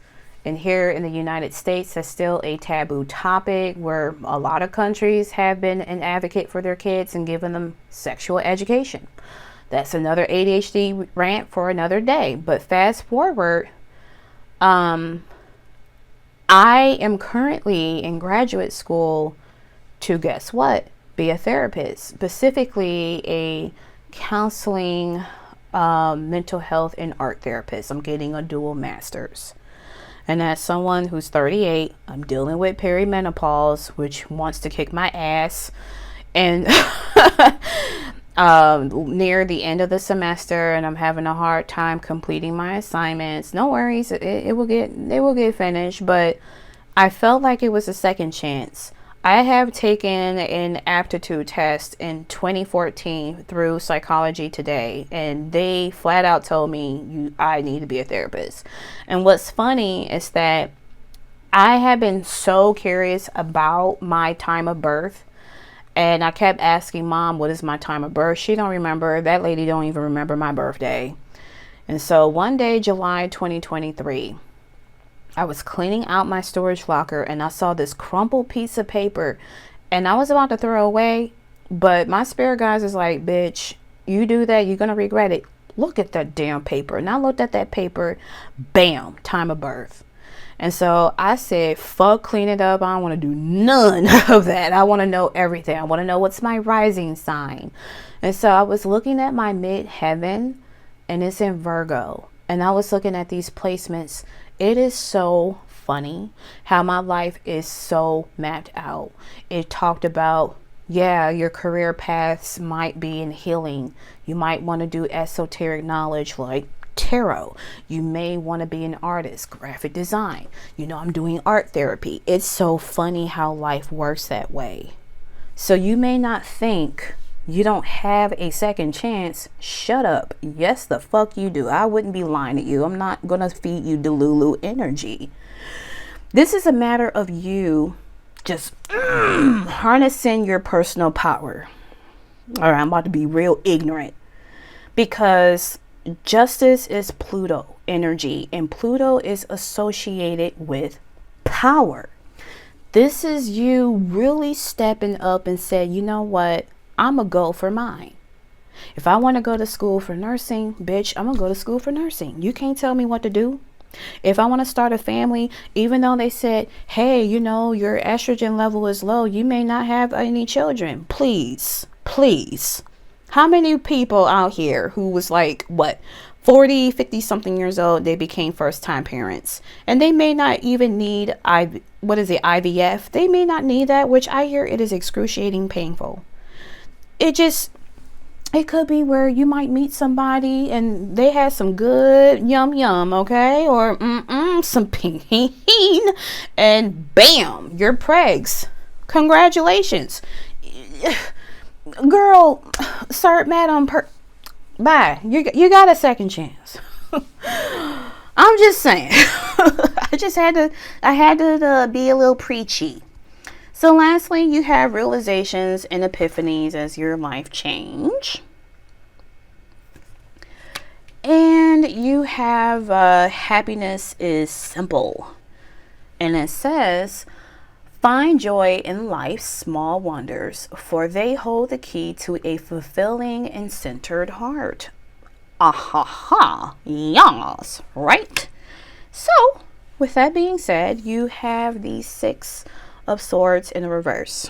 And here in the United States, that's still a taboo topic where a lot of countries have been an advocate for their kids and given them sexual education. That's another ADHD rant for another day. But fast forward, I am currently in graduate school to, guess what? Be a therapist, specifically a counseling, mental health and art therapist. I'm getting a dual master's. And as someone who's 38, I'm dealing with perimenopause, which wants to kick my ass. And near the end of the semester, and I'm having a hard time completing my assignments. No worries, it will get finished. But I felt like it was a second chance. I have taken an aptitude test in 2014 through Psychology Today, and they flat out told me I need to be a therapist. And what's funny is that I have been so curious about my time of birth, and I kept asking Mom, what is my time of birth? She don't remember. That lady don't even remember my birthday. And so one day, July 2023, I was cleaning out my storage locker and I saw this crumpled piece of paper and I was about to throw away, but my spirit guys is like, bitch, you do that, you're going to regret it. Look at that damn paper. And I looked at that paper, bam, time of birth. And so I said, fuck, clean it up. I don't want to do none of that. I want to know everything. I want to know what's my rising sign. And so I was looking at my midheaven and it's in Virgo. And I was looking at these placements. It is so funny how my life is so mapped out. It talked about, yeah, your career paths might be in healing. You might want to do esoteric knowledge like tarot. You may want to be an artist, graphic design. I'm doing art therapy. It's so funny how life works that way. So you may not think you don't have a second chance. Shut up. Yes, the fuck you do. I wouldn't be lying to you. I'm not going to feed you Delulu energy. This is a matter of you just harnessing your personal power. All right, I'm about to be real ignorant, because justice is Pluto energy, and Pluto is associated with power. This is you really stepping up and said, you know what? I'm going to go for mine. If I want to go to school for nursing, bitch, I'm going to go to school for nursing. You can't tell me what to do. If I want to start a family, even though they said, hey, your estrogen level is low, you may not have any children. Please. How many people out here who was like, 40, 50 something years old, they became first time parents, and they may not even need IVF. They may not need that, which I hear it is excruciating painful. It could be where you might meet somebody and they had some good yum, okay? Or some peen, and bam, you're pregs. Congratulations. Girl, sir, madam, bye. You got a second chance. I'm just saying. I had to be a little preachy. So lastly, you have realizations and epiphanies as your life change. And you have happiness is simple. And it says, find joy in life's small wonders, for they hold the key to a fulfilling and centered heart. Yes, right? So, with that being said, you have the Six of Swords in reverse.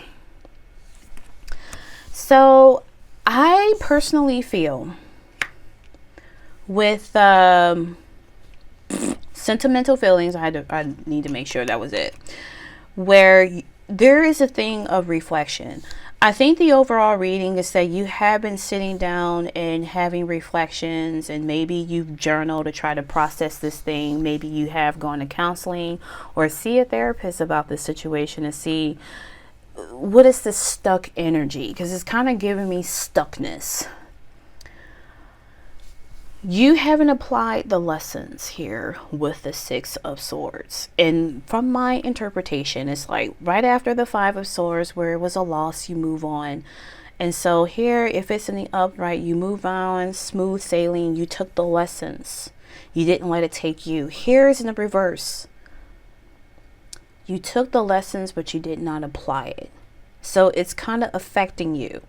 So, I personally feel with sentimental feelings, I need to make sure that was it, where there is a thing of reflection. I think the overall reading is that you have been sitting down and having reflections, and maybe you've journaled to try to process this thing. Maybe you have gone to counseling or see a therapist about this situation to see what is this stuck energy, because it's kind of giving me stuckness. You haven't applied the lessons here with the Six of Swords. And from my interpretation, it's like right after the Five of Swords, where it was a loss, you move on. And so here, if it's in the upright, you move on, smooth sailing. You took the lessons. You didn't let it take you. Here's in the reverse. You took the lessons, but you did not apply it. So it's kind of affecting you.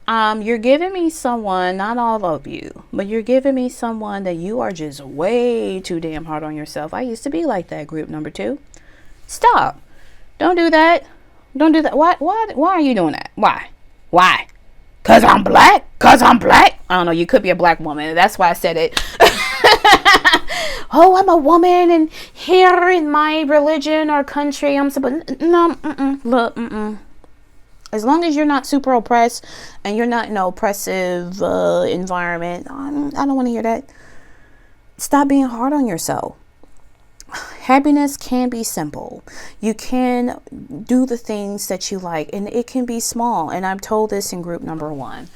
You're giving me someone, not all of you, but you're giving me someone that you are just way too damn hard on yourself. I used to be like that, group number 2. Stop. Don't do that. Don't do that. Why are you doing that? Why? Cause I'm black? I don't know. You could be a black woman. That's why I said it. Oh, I'm a woman, and here in my religion or country, I'm supposed, no, look, As long as you're not super oppressed and you're not in an oppressive environment, I don't want to hear that. Stop being hard on yourself. Happiness can be simple. You can do the things that you like, and it can be small. And I've told this in group number 1.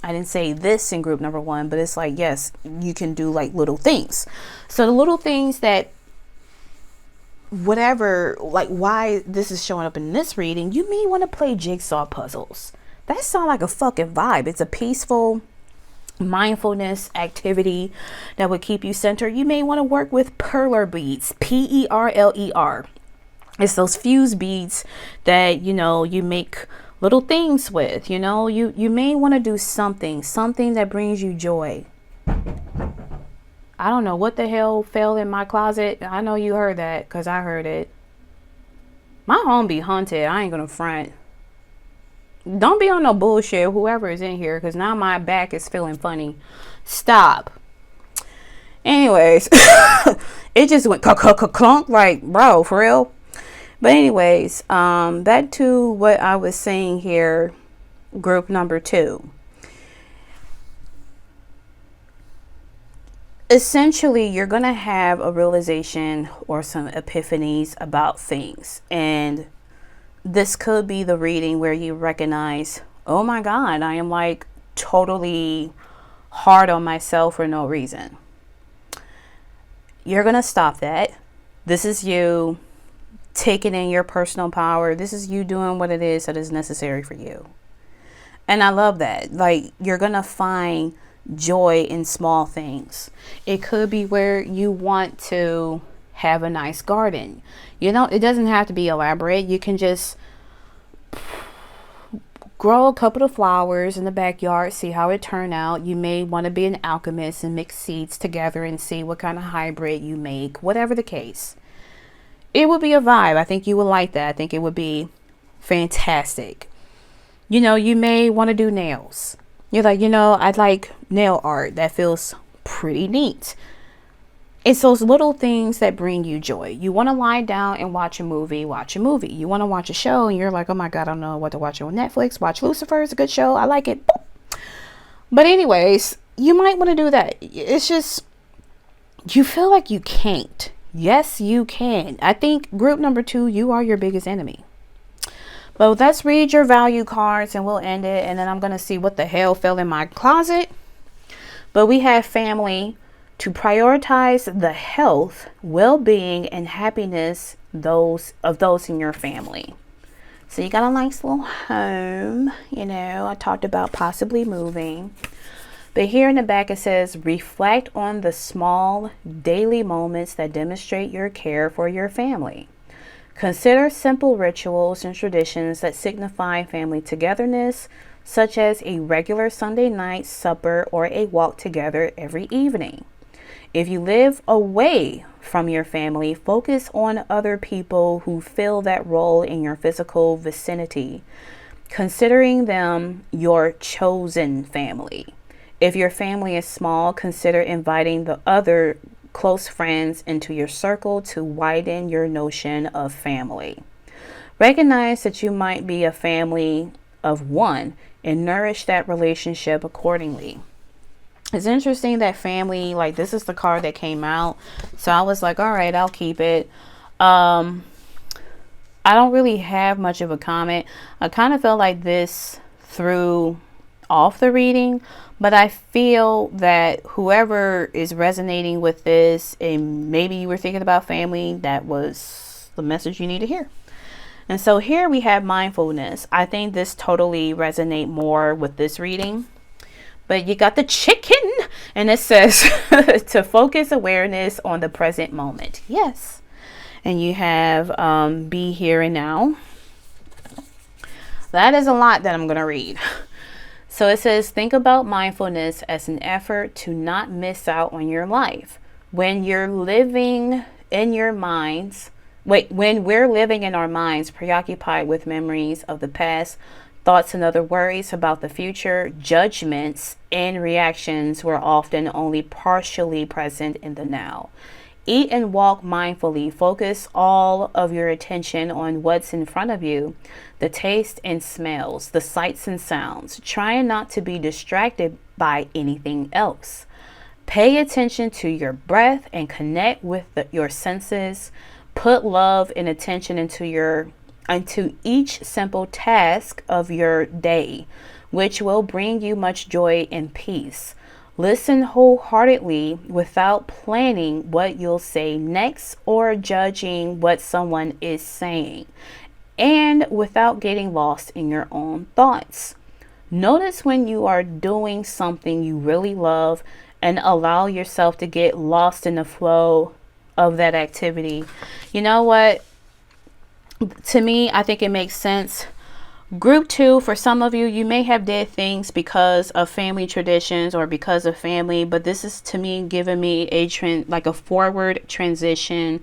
I didn't say this in group number 1, but it's like, yes, you can do like little things. So the little things that whatever, like why this is showing up in this reading, you may want to play jigsaw puzzles. That sounds like a fucking vibe. It's a peaceful mindfulness activity that would keep you centered. You may want to work with perler beads, Perler. It's those fuse beads that, you make little things with, you may want to do something that brings you joy. I don't know what the hell fell in my closet. I know you heard that because I heard it. My home be haunted. I ain't gonna front. Don't be on no bullshit, whoever is in here, because now my back is feeling funny. Stop. Anyways, it just went clunk, like, bro, for real. But anyways, back to what I was saying here, group number 2. Essentially, you're going to have a realization or some epiphanies about things. And this could be the reading where you recognize, oh my God, I am like totally hard on myself for no reason. You're going to stop that. This is you taking in your personal power. This is you doing what it is that is necessary for you. And I love that. Like, you're going to find joy in small things. It could be where you want to have a nice garden. You know, it doesn't have to be elaborate. You can just grow a couple of flowers in the backyard, see how it turn out. You may want to be an alchemist and mix seeds together and see what kind of hybrid you make, whatever the case. It would be a vibe. I think you would like that. I think it would be fantastic. You know, you may want to do nails. You're like, you know, I'd like nail art. That feels pretty neat. It's those little things that bring you joy. You want to lie down and watch a movie. You want to watch a show and you're like, oh my God, I don't know what to watch on Netflix. Watch Lucifer. It's a good show. I like it. But anyways, you might want to do that. It's just, you feel like you can't. Yes, you can. I think group number 2, you are your biggest enemy. But let's read your value cards and we'll end it. And then I'm going to see what the hell fell in my closet. But we have family. To prioritize the health, well-being, and happiness of those in your family. So you got a nice little home. You know, I talked about possibly moving. But here in the back it says, reflect on the small daily moments that demonstrate your care for your family. Consider simple rituals and traditions that signify family togetherness, such as a regular Sunday night supper or a walk together every evening. If you live away from your family, focus on other people who fill that role in your physical vicinity, considering them your chosen family. If your family is small, consider inviting the other close friends into your circle to widen your notion of family. Recognize that you might be a family of one and nourish that relationship accordingly. It's interesting that family, like, this is the card that came out. So I was like, all right, I'll keep it. I don't really have much of a comment. I kind of felt like this threw off the reading, but I feel that whoever is resonating with this, and maybe you were thinking about family, that was the message you need to hear. And so here we have mindfulness. I think this totally resonate more with this reading. But you got the chicken, and it says to focus awareness on the present moment. Yes. And you have be here and now. That is a lot that I'm going to read. So it says, think about mindfulness as an effort to not miss out on your life. When you're living in your minds, when we're living in our minds, preoccupied with memories of the past, thoughts and other worries about the future, judgments and reactions were often only partially present in the now. Eat and walk mindfully. Focus all of your attention on what's in front of you, the taste and smells, the sights and sounds. Try not to be distracted by anything else. Pay attention to your breath and connect with your senses. Put love and attention into each simple task of your day, which will bring you much joy and peace. Listen wholeheartedly without planning what you'll say next or judging what someone is saying, and without getting lost in your own thoughts. Notice when you are doing something you really love and allow yourself to get lost in the flow of that activity. You know what? To me, I think it makes sense. Group 2, for some of you, you may have did things because of family traditions or because of family, but this is, to me, giving me a forward transition,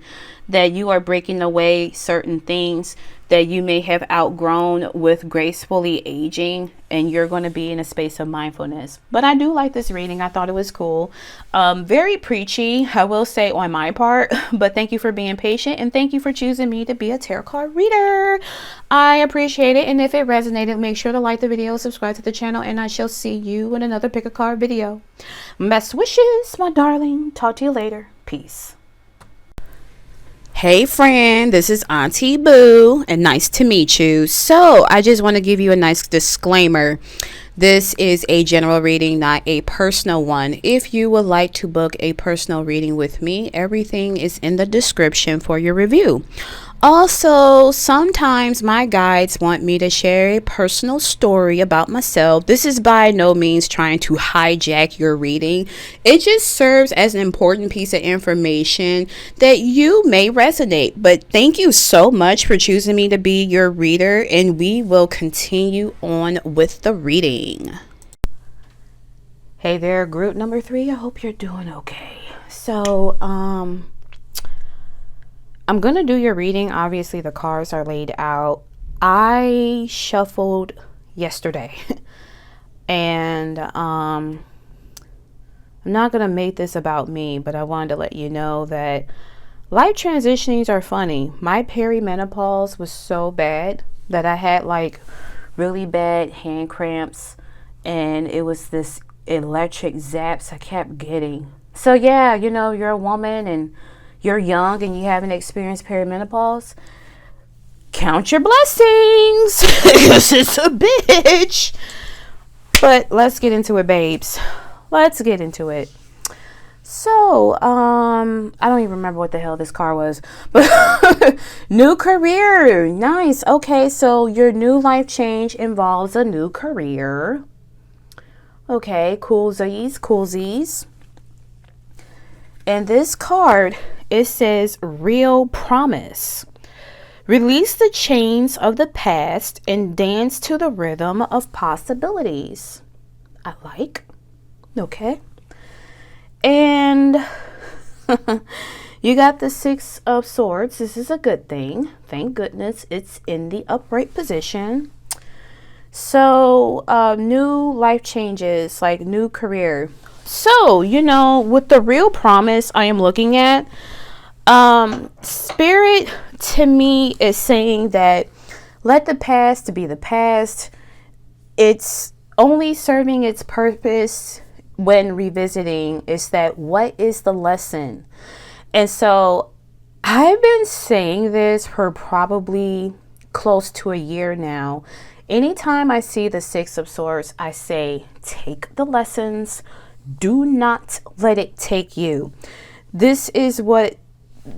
that you are breaking away certain things that you may have outgrown with gracefully aging, and you're going to be in a space of mindfulness. But I do like this reading. I thought it was cool. Very preachy, I will say, on my part, but thank you for being patient, and thank you for choosing me to be a tarot card reader. I appreciate it, and if it resonated, make sure to like the video, subscribe to the channel, and I shall see you in another pick a card video. Best wishes, my darling. Talk to you later. Peace. Hey friend, this is Auntie Boo, and nice to meet you. So I just want to give you a nice disclaimer. This is a general reading, not a personal one. If you would like to book a personal reading with me, everything is in the description for your review. Also, sometimes my guides want me to share a personal story about myself. This is by no means trying to hijack your reading. It just serves as an important piece of information that you may resonate. But thank you so much for choosing me to be your reader, and we will continue on with the reading. Hey there, group number 3. I hope you're doing okay. So, I'm going to do your reading. Obviously, the cards are laid out. I shuffled yesterday. And I'm not going to make this about me, but I wanted to let you know that life transitionings are funny. My perimenopause was so bad that I had like really bad hand cramps. And it was this electric zaps I kept getting. So yeah, you know, you're a woman and you're young and you haven't experienced perimenopause, count your blessings, because it's a bitch. But let's get into it, babes. Let's get into it. So, I don't even remember what the hell this car was, but new career. Nice. Okay, so your new life change involves a new career. Okay, coolsies, coolsies. And this card, it says real promise. Release the chains of the past and dance to the rhythm of possibilities. I like. Okay. And you got the 6 of Swords. This is a good thing. Thank goodness it's in the upright position. So, new life changes, like new career. So, you know, with the real promise I am looking at, Spirit to me is saying that let the past be the past. It's only serving its purpose when revisiting is that what is the lesson? And so I've been saying this for probably close to a year now. Anytime I see the 6 of Swords, I say, take the lessons. Do not let it take you. This is what,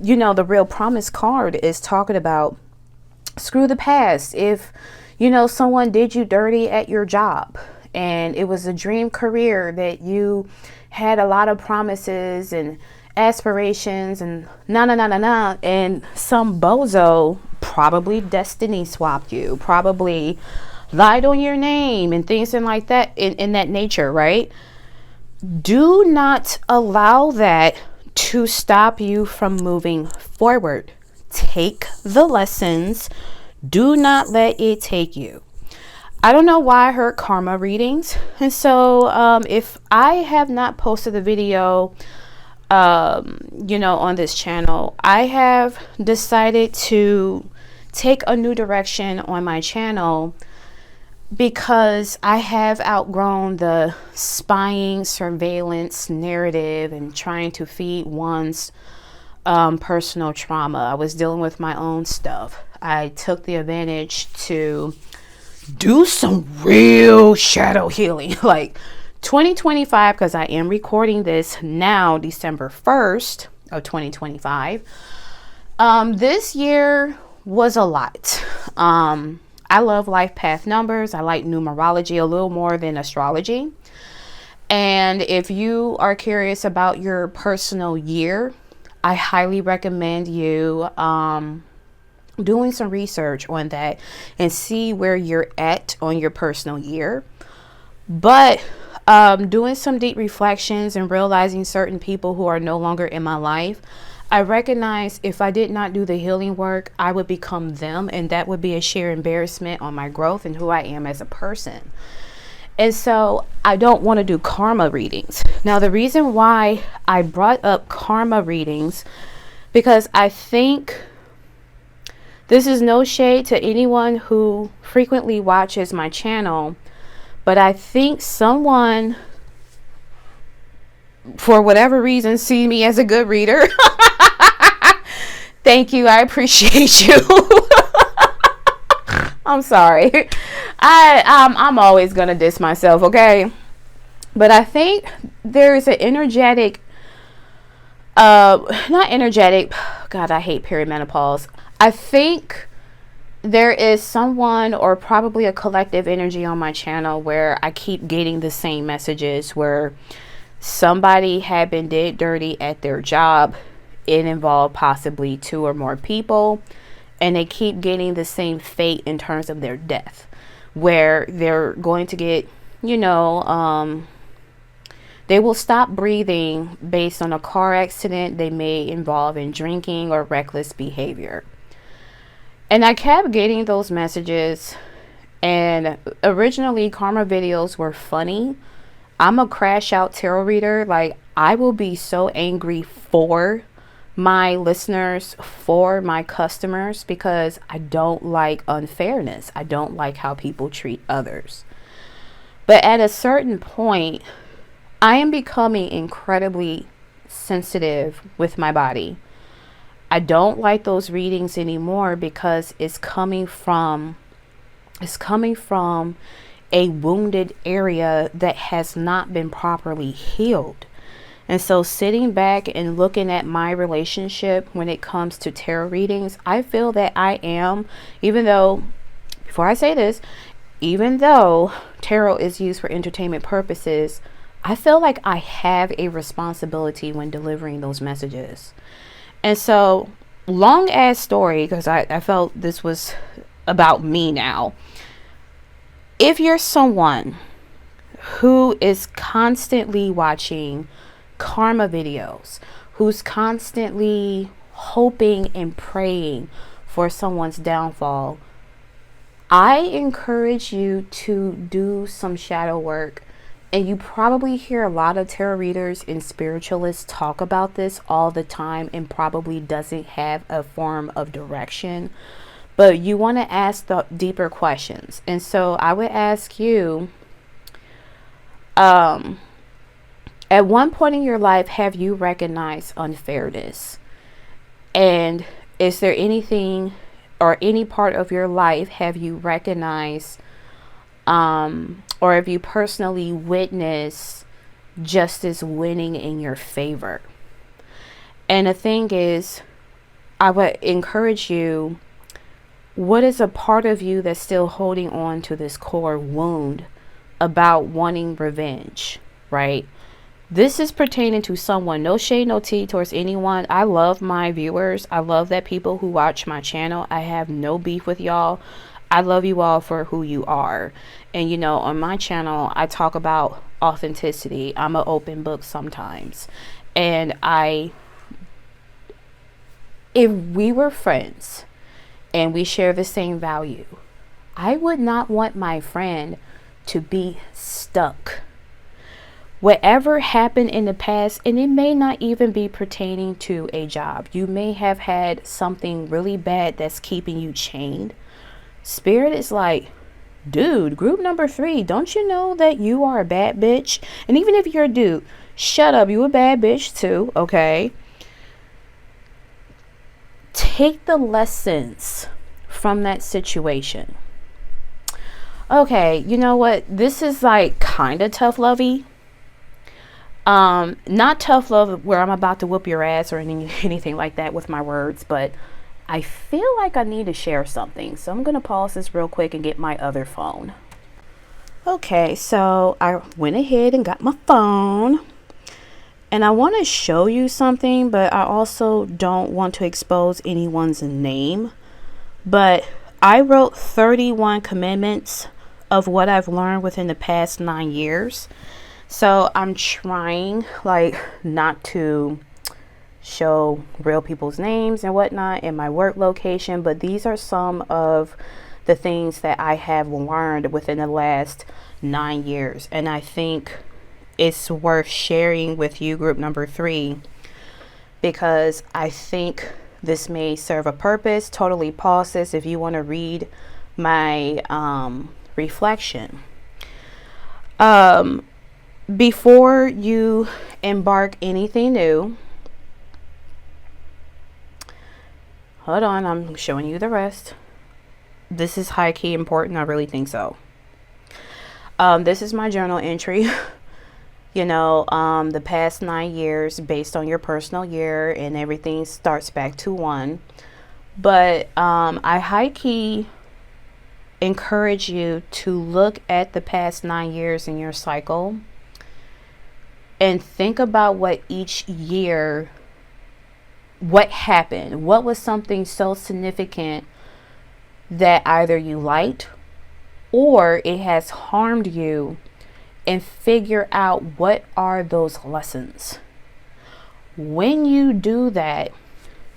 you know, the real promise card is talking about. Screw the past. If, you know, someone did you dirty at your job and it was a dream career that you had a lot of promises and aspirations and and some bozo probably destiny swapped you, probably lied on your name and things and like that in that nature, right? Do not allow that to stop you from moving forward. Take the lessons. Do not let it take you. I don't know why I heard karma readings. And so if I have not posted a video, you know, on this channel, I have decided to take a new direction on my channel because I have outgrown the spying, surveillance narrative and trying to feed one's personal trauma. I was dealing with my own stuff. I took the advantage to do some real shadow healing, like 2025, because I am recording this now, December 1st of 2025. This year was a lot. I love life path numbers. I like numerology a little more than astrology. And if you are curious about your personal year, I highly recommend you doing some research on that and see where you're at on your personal year. But doing some deep reflections and realizing certain people who are no longer in my life, I recognize if I did not do the healing work, I would become them, and that would be a sheer embarrassment on my growth and who I am as a person. And so I don't want to do karma readings. Now, the reason why I brought up karma readings, because I think this is no shade to anyone who frequently watches my channel, but I think someone, for whatever reason, see me as a good reader. Thank you. I appreciate you. I'm sorry. I'm always going to diss myself, okay? But I think there is an energetic, not energetic, God, I hate perimenopause. I think there is someone, or probably a collective energy on my channel, where I keep getting the same messages where somebody had been did dirty at their job. It involved possibly 2 or more people, and they keep getting the same fate in terms of their death, where they're going to get, you know, they will stop breathing based on a car accident they may involve in drinking or reckless behavior. And I kept getting those messages, and originally karma videos were funny. I'm a crash out tarot reader. Like, I will be so angry for my listeners, for my customers, because I don't like unfairness. I don't like how people treat others. But at a certain point, I am becoming incredibly sensitive with my body. I don't like those readings anymore because it's coming from a wounded area that has not been properly healed. And so sitting back and looking at my relationship when it comes to tarot readings, I feel that I am, even though, before I say this, even though tarot is used for entertainment purposes, I feel like I have a responsibility when delivering those messages. And so, long ass story, because I felt this was about me now. If you're someone who is constantly watching karma videos, who's constantly hoping and praying for someone's downfall, I encourage you to do some shadow work. And you probably hear a lot of tarot readers and spiritualists talk about this all the time, and probably doesn't have a form of direction. But you want to ask the deeper questions. And so I would ask you, at one point in your life, have you recognized unfairness? And is there anything or any part of your life have you recognized, or have you personally witnessed justice winning in your favor? And the thing is, I would encourage you, what is a part of you that's still holding on to this core wound about wanting revenge, right? This is pertaining to someone. No shade, no tea towards anyone. I love my viewers. I love that people who watch my channel. I have no beef with y'all. I love you all for who you are. And, you know, on my channel, I talk about authenticity. I'm an open book sometimes. And if we were friends and we share the same value, I would not want my friend to be stuck. Whatever happened in the past, and it may not even be pertaining to a job. You may have had something really bad that's keeping you chained. Spirit is like, dude, group number 3, don't you know that you are a bad bitch? And even if you're a dude, shut up, you a bad bitch too, okay? Take the lessons from that situation. Okay, you know what? This is like kind of tough lovey. Not tough love where I'm about to whoop your ass or anything like that with my words, but I feel like I need to share something. So I'm going to pause this real quick and get my other phone. Okay, so I went ahead and got my phone. And I want to show you something, but I also don't want to expose anyone's name. But I wrote 31 commandments of what I've learned within the past 9 years. So I'm trying like not to show real people's names and whatnot in my work location, but these are some of the things that I have learned within the last 9 years. And I think it's worth sharing with you, group number 3, because I think this may serve a purpose. Totally pause this if you want to read my reflection. Before you embark anything new, hold on, I'm showing you the rest. This is high key important. I really think so. This is my journal entry. You know, the past 9 years based on your personal year, and everything starts back to 1. But I high key encourage you to look at the past 9 years in your cycle and think about what each year, what happened, what was something so significant that either you liked or it has harmed you, and figure out what are those lessons. When you do that,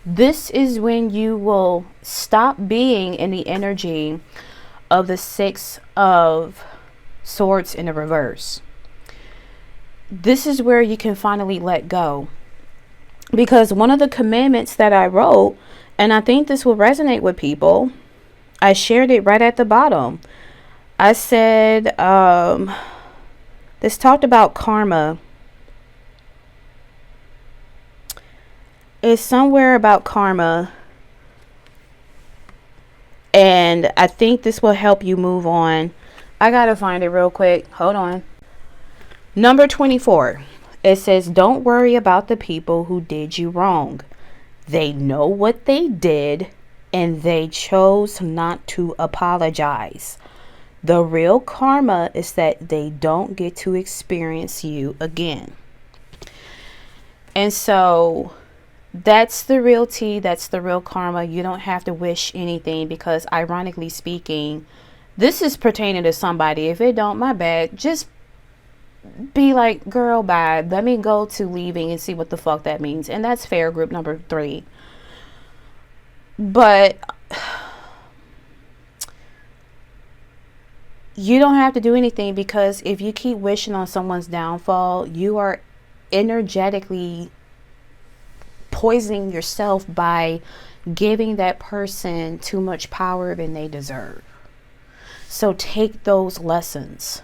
this is when you will stop being in the energy of the 6 of Swords in the reverse. This is where you can finally let go. Because one of the commandments that I wrote, and I think this will resonate with people, I shared it right at the bottom. I said, this talked about karma. It's somewhere about karma. And I think this will help you move on. I gotta find it real quick. Hold on. Number 24. It says, don't worry about the people who did you wrong. They know what they did and they chose not to apologize. The real karma is that they don't get to experience you again. And so that's the real tea. That's the real karma. You don't have to wish anything, because ironically speaking, this is pertaining to somebody. If it don't, my bad. Just be like, girl, bye. Let me go to leaving and see what the fuck that means. And that's fair, group number 3. But you don't have to do anything, because if you keep wishing on someone's downfall, you are energetically poisoning yourself by giving that person too much power than they deserve. So take those lessons.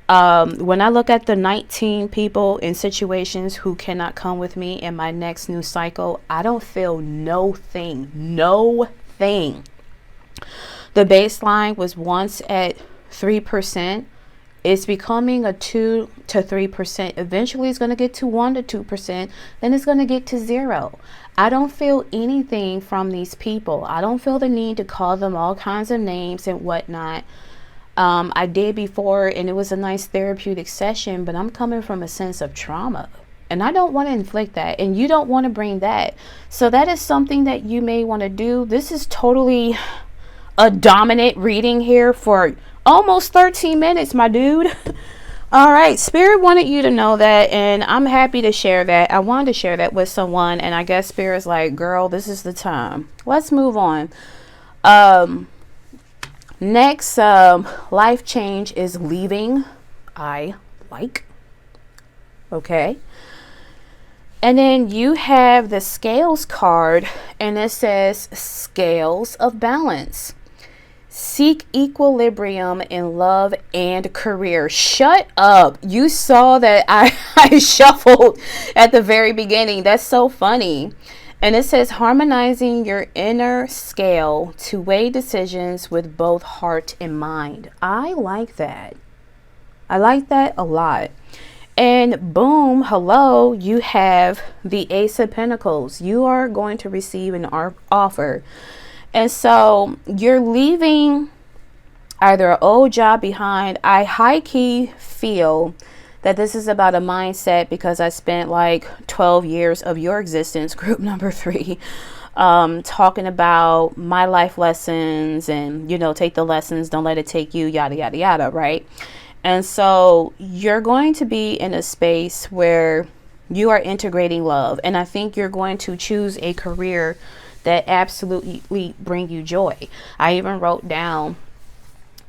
When I look at the 19 people in situations who cannot come with me in my next new cycle, I don't feel no thing. The baseline was once at 3%. It's becoming a 2 to 3%. Eventually it's going to get to 1 to 2%. Then it's going to get to 0. I don't feel anything from these people. I don't feel the need to call them all kinds of names and whatnot. I did before, and it was a nice therapeutic session, but I'm coming from a sense of trauma. And I don't want to inflict that. And you don't want to bring that. So that is something that you may want to do. This is totally a dominant reading here for almost 13 minutes, my dude. All right. Spirit wanted you to know that. And I'm happy to share that. I wanted to share that with someone. And I guess Spirit's like, girl, this is the time. Let's move on. Next, life change is leaving. I like. Okay. And then you have the scales card, and it says scales of balance. Seek equilibrium in love and career. Shut up. You saw that I shuffled at the very beginning. That's so funny. And it says harmonizing your inner scale to weigh decisions with both heart and mind. I like that. I like that a lot. And boom, hello, you have the Ace of Pentacles. You are going to receive an offer. And so you're leaving either an old job behind. I high key feel that this is about a mindset, because I spent like 12 years of your existence, group number 3, talking about my life lessons and, you know, take the lessons, don't let it take you, yada, yada, yada, right? And so you're going to be in a space where You are integrating love. And I think you're going to choose a career that absolutely bring you joy. I even wrote down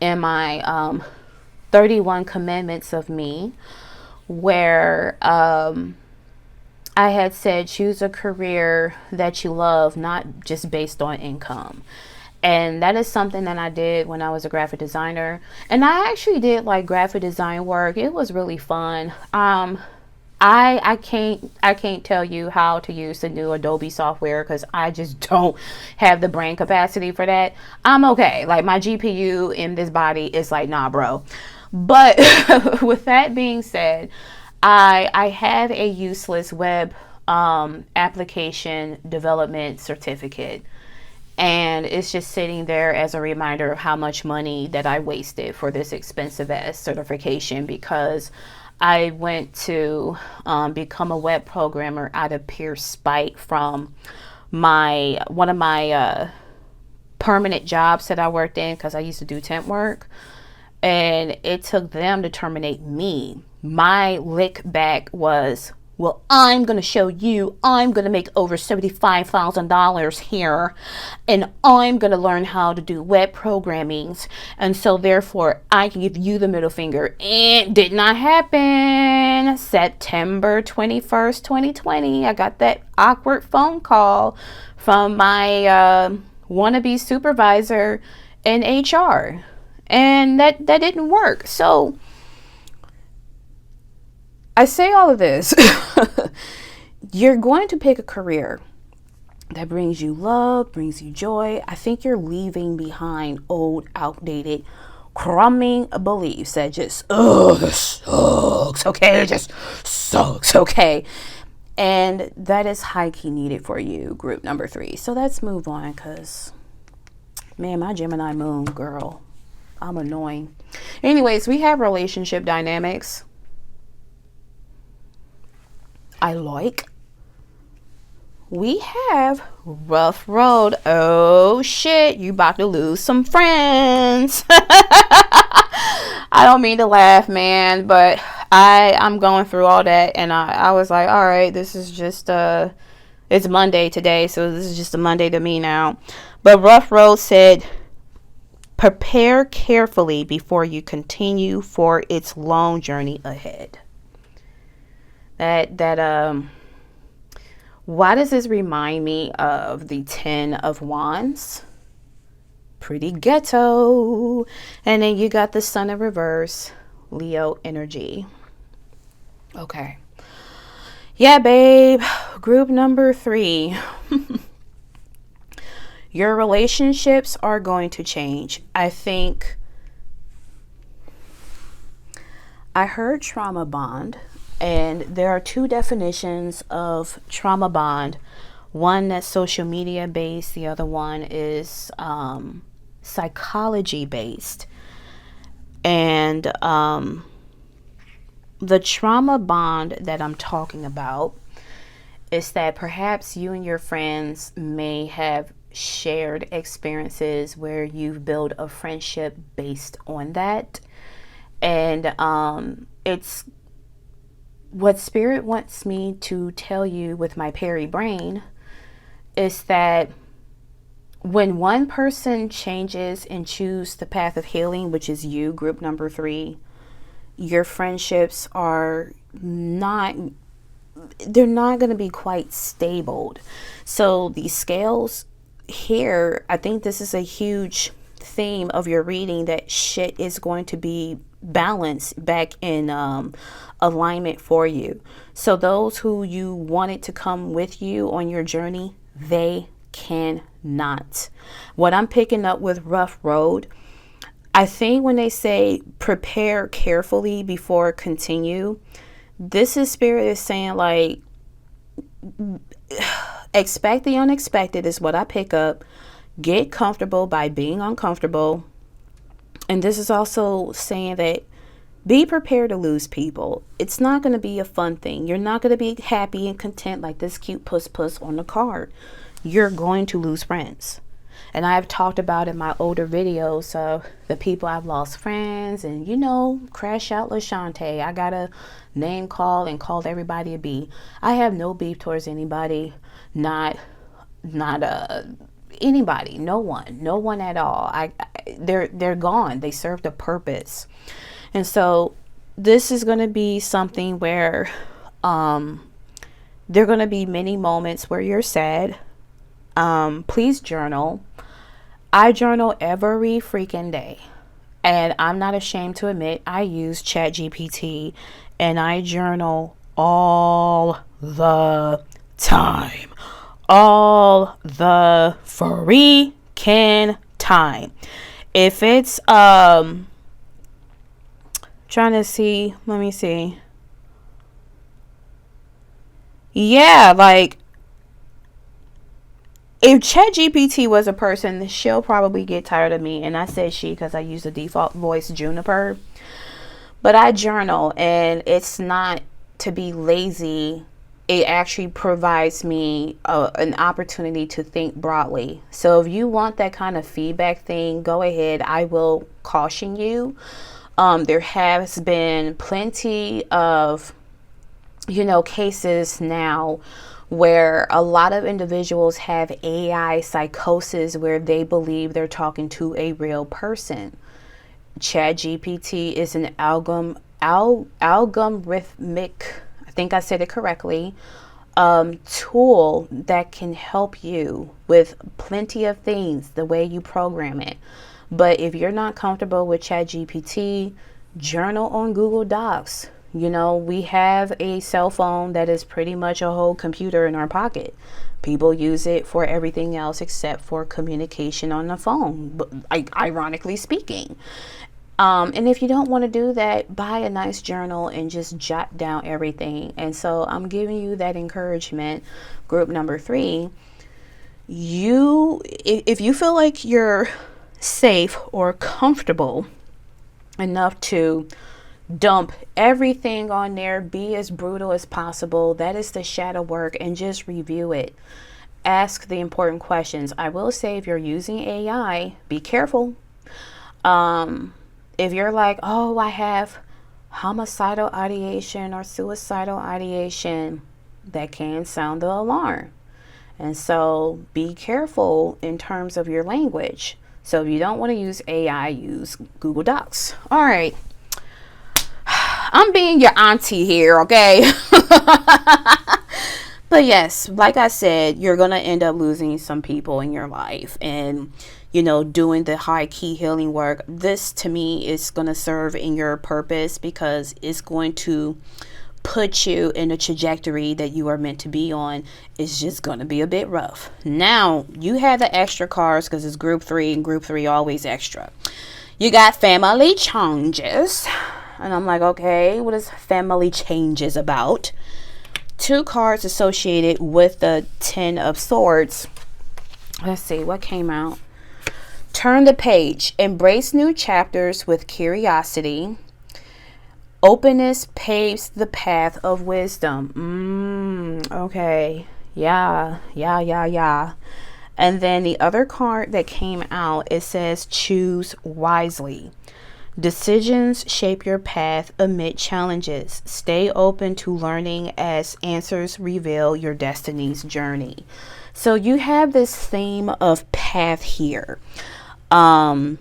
in my 31 commandments of me, where I had said, choose a career that you love, not just based on income. And that is something that I did when I was a graphic designer. And I actually did like graphic design work. It was really fun. I can't tell you how to use the new Adobe software because I just don't have the brain capacity for that. I'm okay. Like my GPU in this body is like, nah, bro. But with that being said, I have a useless web application development certificate. And it's just sitting there as a reminder of how much money that I wasted for this expensive ass certification, because I went to become a web programmer out of pure spite from one of my permanent jobs that I worked in, because I used to do temp work, and it took them to terminate me. My lick back was, well, I'm going to show you, I'm going to make over $75,000 here, and I'm going to learn how to do web programming. And so therefore I can give you the middle finger. And did not happen. September 21st, 2020, I got that awkward phone call from my wannabe supervisor in HR. And that didn't work. So I say all of this. You're going to pick a career that brings you love, brings you joy. I think you're leaving behind old, outdated, crumbing beliefs that just, this sucks, okay? It just sucks, okay? And that is high key needed for you, group number 3. So let's move on, because, man, my Gemini moon, girl, I'm annoying. Anyways, we have relationship dynamics. I like. We have rough road. Oh shit, you about to lose some friends. I don't mean to laugh, man, but I'm going through all that, and I was like, all right, this is just it's Monday today, so this is just a Monday to me now. But rough road said, prepare carefully before you continue for its long journey ahead. Why does this remind me of the 10 of Wands? Pretty ghetto. And then you got the Sun in reverse, Leo energy. Okay. Yeah, babe. Group number 3. Your relationships are going to change. I think I heard trauma bond. And there are 2 definitions of trauma bond. One that's social media based. The other one is psychology based. And the trauma bond that I'm talking about is that perhaps you and your friends may have shared experiences where you've built a friendship based on that. And it's what Spirit wants me to tell you with my Perry brain is that when one person changes and chooses the path of healing, which is you, group number 3, your friendships are not going to be quite stable. So the scales here, I think this is a huge theme of your reading, that shit is going to be balanced back in alignment for you. So those who you wanted to come with you on your journey, they cannot. What I'm picking up with rough road, I think when they say prepare carefully before continue, this is Spirit is saying, like, expect the unexpected is what I pick up. Get comfortable by being uncomfortable. And this is also saying that be prepared to lose people. It's not going to be a fun thing. You're not going to be happy and content like this cute puss on the card. You're going to lose friends. And I have talked about in my older videos of the people I've lost friends, and crash out LaShante. I got a name call and called everybody a B. I have no beef towards anybody, not anybody, no one at all. They're gone. They served a purpose. And so this is going to be something where there are going to be many moments where you're sad. Please journal. I journal every freaking day. And I'm not ashamed to admit I use ChatGPT and I journal all the time. All the freaking time. If it's trying to see, let me see. Yeah, like if ChatGPT was a person, she'll probably get tired of me. And I said she because I use the default voice Juniper. But I journal, and it's not to be lazy. It actually provides me an opportunity to think broadly. So if you want that kind of feedback thing, go ahead. I will caution you. There has been plenty of, cases now where a lot of individuals have AI psychosis where they believe they're talking to a real person. ChatGPT is an algorithmic, I think I said it correctly, tool that can help you with plenty of things, the way you program it. But if you're not comfortable with ChatGPT, journal on Google Docs. We have a cell phone that is pretty much a whole computer in our pocket. People use it for everything else except for communication on the phone, but ironically speaking. And if you don't want to do that, buy a nice journal and just jot down everything. And so I'm giving you that encouragement. Group number 3, if you feel like you're safe or comfortable enough to dump everything on there, be as brutal as possible, that is the shadow work, and just review it. Ask the important questions. I will say, if you're using AI, be careful. If you're like, oh, I have homicidal ideation or suicidal ideation, that can sound the alarm. And so be careful in terms of your language. So if you don't want to use AI, use Google Docs. All right. I'm being your auntie here, okay? But yes, like I said, you're going to end up losing some people in your life. And, doing the high key healing work, this to me is going to serve in your purpose, because it's going to put you in a trajectory that you are meant to be on. It's just going to be a bit rough. Now, you have the extra cards because it's group 3, and group 3 always extra. You got family changes. And I'm like, okay, what is family changes about? 2 cards associated with the 10 of Swords. Let's see, what came out? Turn the page. Embrace new chapters with curiosity. Openness paves the path of wisdom. Okay. Yeah. And then the other card that came out, it says choose wisely. Decisions shape your path amid challenges. Stay open to learning as answers reveal your destiny's journey. So you have this theme of path here. And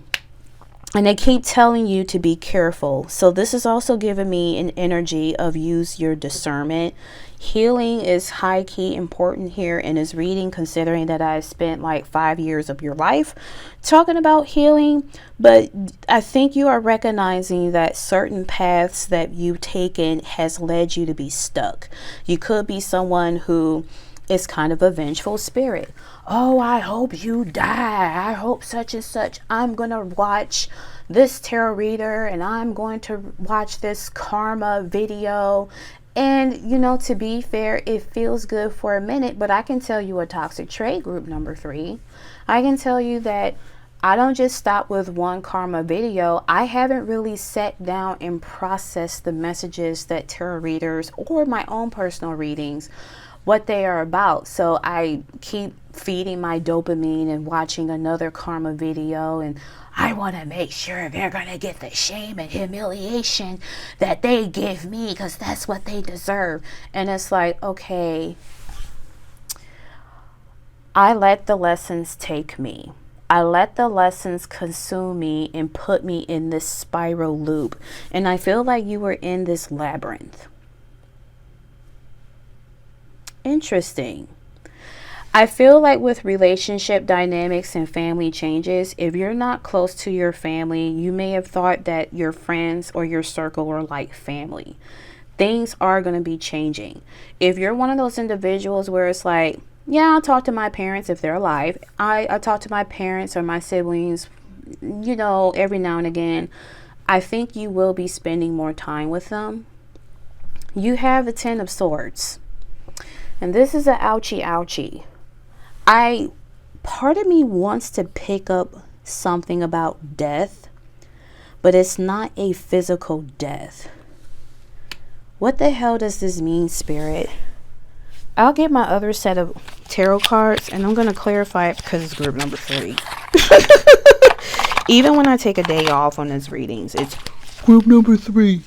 they keep telling you to be careful. So this is also giving me an energy of use your discernment. Healing is high key important here in this reading, considering that I spent like 5 years of your life talking about healing. But I think you are recognizing that certain paths that you've taken has led you to be stuck. You could be someone who is kind of a vengeful spirit. Oh, I hope you die. I hope such and such. I'm going to watch this tarot reader, and I'm going to watch this karma video. And, to be fair, it feels good for a minute, but I can tell you a toxic trait, group number 3. I can tell you that I don't just stop with one karma video. I haven't really sat down and processed the messages that tarot readers or my own personal readings what they are about. So I keep feeding my dopamine and watching another karma video, and I want to make sure they're going to get the shame and humiliation that they give me because that's what they deserve. And it's like, okay, I let the lessons take me. I let the lessons consume me and put me in this spiral loop. And I feel like you were in this labyrinth. Interesting. I feel like with relationship dynamics and family changes, if you're not close to your family, you may have thought that your friends or your circle were like family. Things are going to be changing. If you're one of those individuals where it's like, yeah, I'll talk to my parents if they're alive. I talk to my parents or my siblings, every now and again. I think you will be spending more time with them. You have the 10 of Swords. And this is an ouchie ouchie. Part of me wants to pick up something about death, but it's not a physical death. What the hell does this mean, Spirit? I'll get my other set of tarot cards and I'm going to clarify it because it's group number 3. Even when I take a day off on these readings, it's group number 3.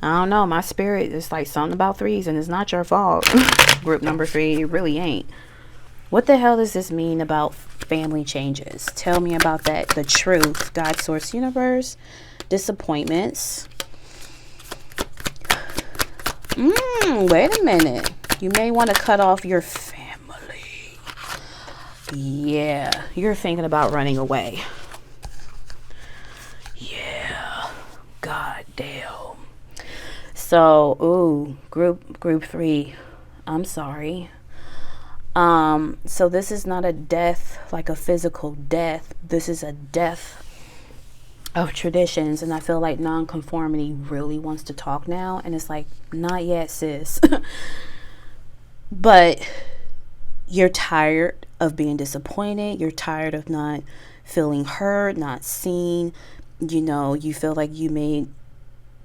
I don't know. My spirit is like something about 3s and it's not your fault. Group number 3, it really ain't. What the hell does this mean about family changes? Tell me about that. The truth. God, source, universe. Disappointments. Wait a minute. You may want to cut off your family. Yeah, you're thinking about running away. Yeah, god damn. So, group 3. I'm sorry. So this is not a death, like a physical death. This is a death of traditions, and I feel like nonconformity really wants to talk now, and it's like, not yet, sis. But you're tired of being disappointed. You're tired of not feeling heard, not seen. You feel like you may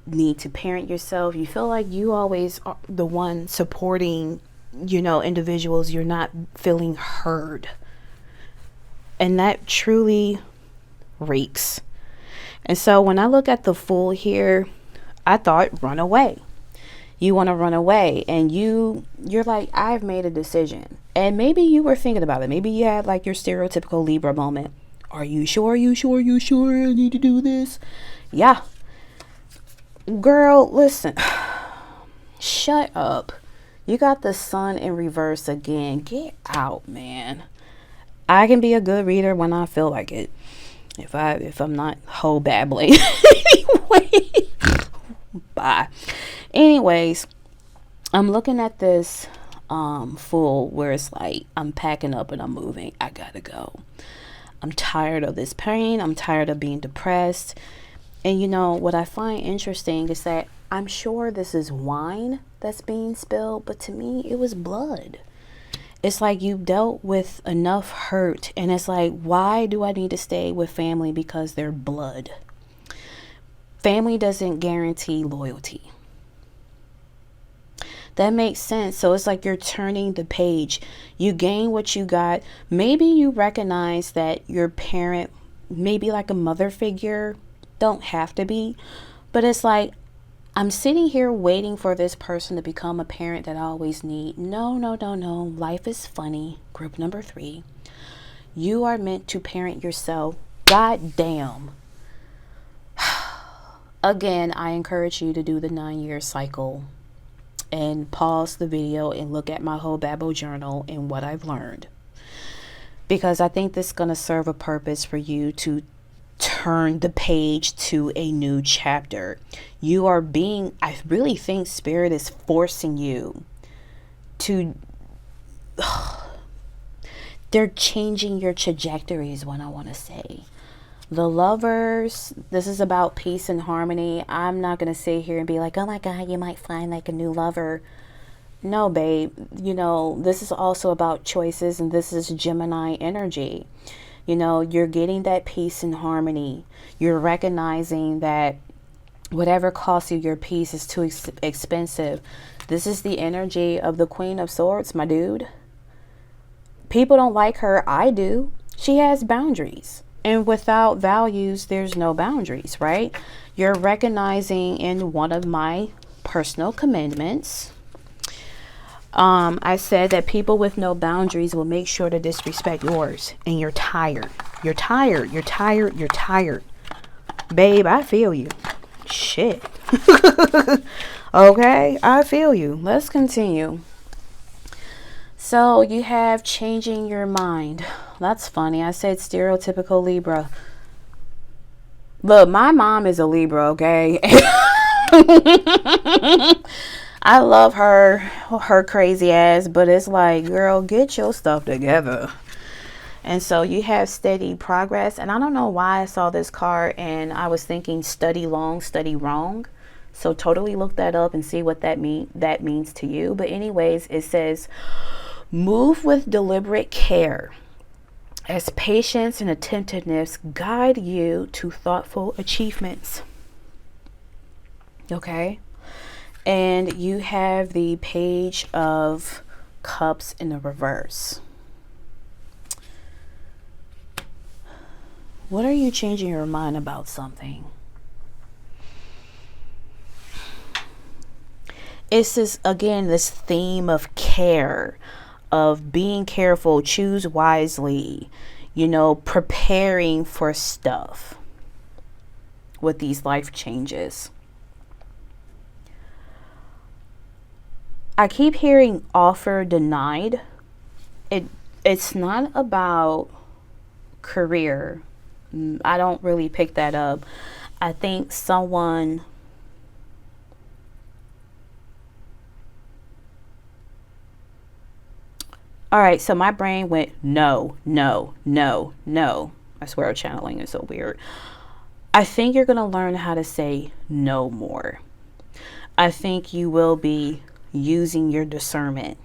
need to parent yourself. You feel like you always are the one supporting, individuals. You're not feeling heard. And that truly reeks. And so when I look at the Fool here, I thought run away. You want to run away, and you're like, I've made a decision. And maybe you were thinking about it. Maybe you had like your stereotypical Libra moment. Are you sure? You sure I need to do this? Yeah. Girl, listen. Shut up. You got the Sun in reverse again. Get out, man. I can be a good reader when I feel like it. If I'm not whole babbling. Anyway. Bye. Anyways, I'm looking at this Fool where it's like, I'm packing up and I'm moving. I gotta go. I'm tired of this pain. I'm tired of being depressed. And what I find interesting is that I'm sure this is wine that's being spilled, but to me, it was blood. It's like you've dealt with enough hurt, and it's like, why do I need to stay with family because they're blood? Family doesn't guarantee loyalty. That makes sense. So it's like you're turning the page. You gain what you got. Maybe you recognize that your parent, maybe like a mother figure, don't have to be, but it's like, I'm sitting here waiting for this person to become a parent that I always need. No. Life is funny. Group number 3. You are meant to parent yourself. God damn. Again, I encourage you to do the 9-year cycle and pause the video and look at my whole Babel journal and what I've learned. Because I think this is going to serve a purpose for you to turn the page to a new chapter. I really think Spirit is forcing you to, they're changing your trajectory is what I want to say. The Lovers, this is about peace and harmony. I'm not going to sit here and be like, oh my God, you might find like a new lover. No, babe. This is also about choices, and this is Gemini energy. You're getting that peace and harmony. You're recognizing that Whatever costs you your peace is too expensive. This is the energy of the Queen of Swords, my dude. People don't like her. I do. She has boundaries. And without values, there's no boundaries, right? You're recognizing in one of my personal commandments. I said that people with no boundaries will make sure to disrespect yours. And you're tired. You're tired. You're tired. You're tired. Babe, I feel you. Shit. Okay, I feel you. Let's continue. So you have changing your mind. That's funny. I said stereotypical Libra. Look, my mom is a Libra, okay? I love her crazy ass, but it's like, girl, get your stuff together. And so you have steady progress. And I don't know why I saw this card and I was thinking study long, study wrong. So totally look that up and see what that means to you. But anyways, it says, move with deliberate care as patience and attentiveness guide you to thoughtful achievements. Okay. And you have the Page of Cups in the reverse. What are you changing your mind about something? It's this, again, this theme of care, of being careful, choose wisely, you know, preparing for stuff with these life changes. I keep hearing offer denied. It's not about career. I don't really pick that up. I think someone all right, so my brain went no, no, no, no. I swear channeling is so weird. I think you're going to learn how to say no more. I think you will be using your discernment.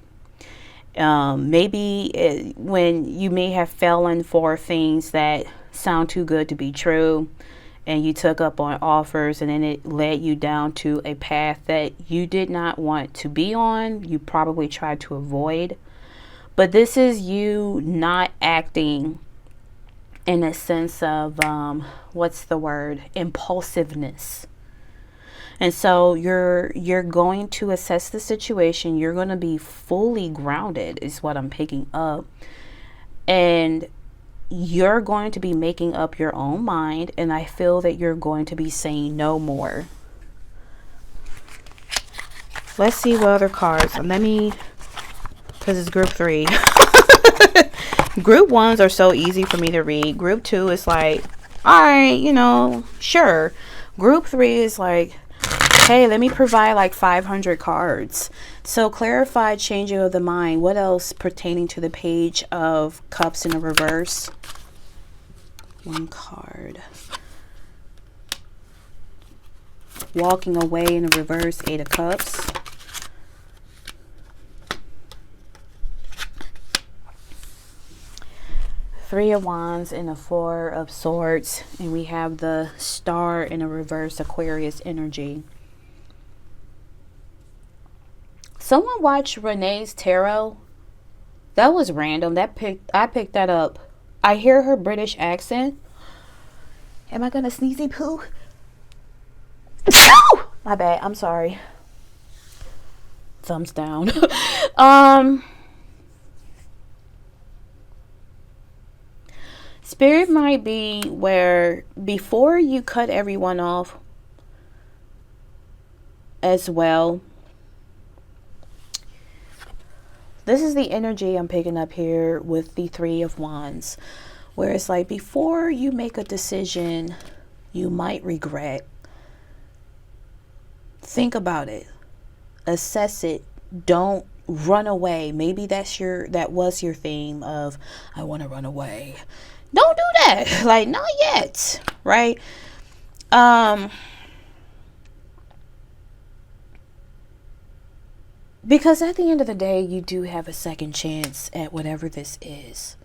Maybe when you may have fallen for things that sound too good to be true and you took up on offers and then it led you down to a path that you did not want to be on, you probably tried to avoid. But this is you not acting in a sense of what's the word, impulsiveness. And so you're going to assess the situation. You're going to be fully grounded is what I'm picking up. And you're going to be making up your own mind. And I feel that you're going to be saying no more. Let's see what other cards. Let me, because it's group 3. Group 1s are so easy for me to read. Group 2 is like, all right, you know, sure. Group 3 is like, hey, let me provide like 500 cards. So clarify changing of the mind. What else pertaining to the Page of Cups in the reverse? One card. Walking away in the reverse, 8 of Cups. Three of Wands and the 4 of Swords. And we have the Star in a reverse, Aquarius energy. Someone watched Renee's Tarot. That was random. I picked that up. I hear her British accent. Am I gonna sneezy poo? My bad. I'm sorry. Thumbs down. Spirit might be where before you cut everyone off as well. This is the energy I'm picking up here with the 3 of Wands, where it's like before you make a decision you might regret, think about it, assess it, don't run away. Maybe that was your theme of I want to run away. Don't do that. Like, not yet, right? Because at the end of the day, you do have a second chance at whatever this is.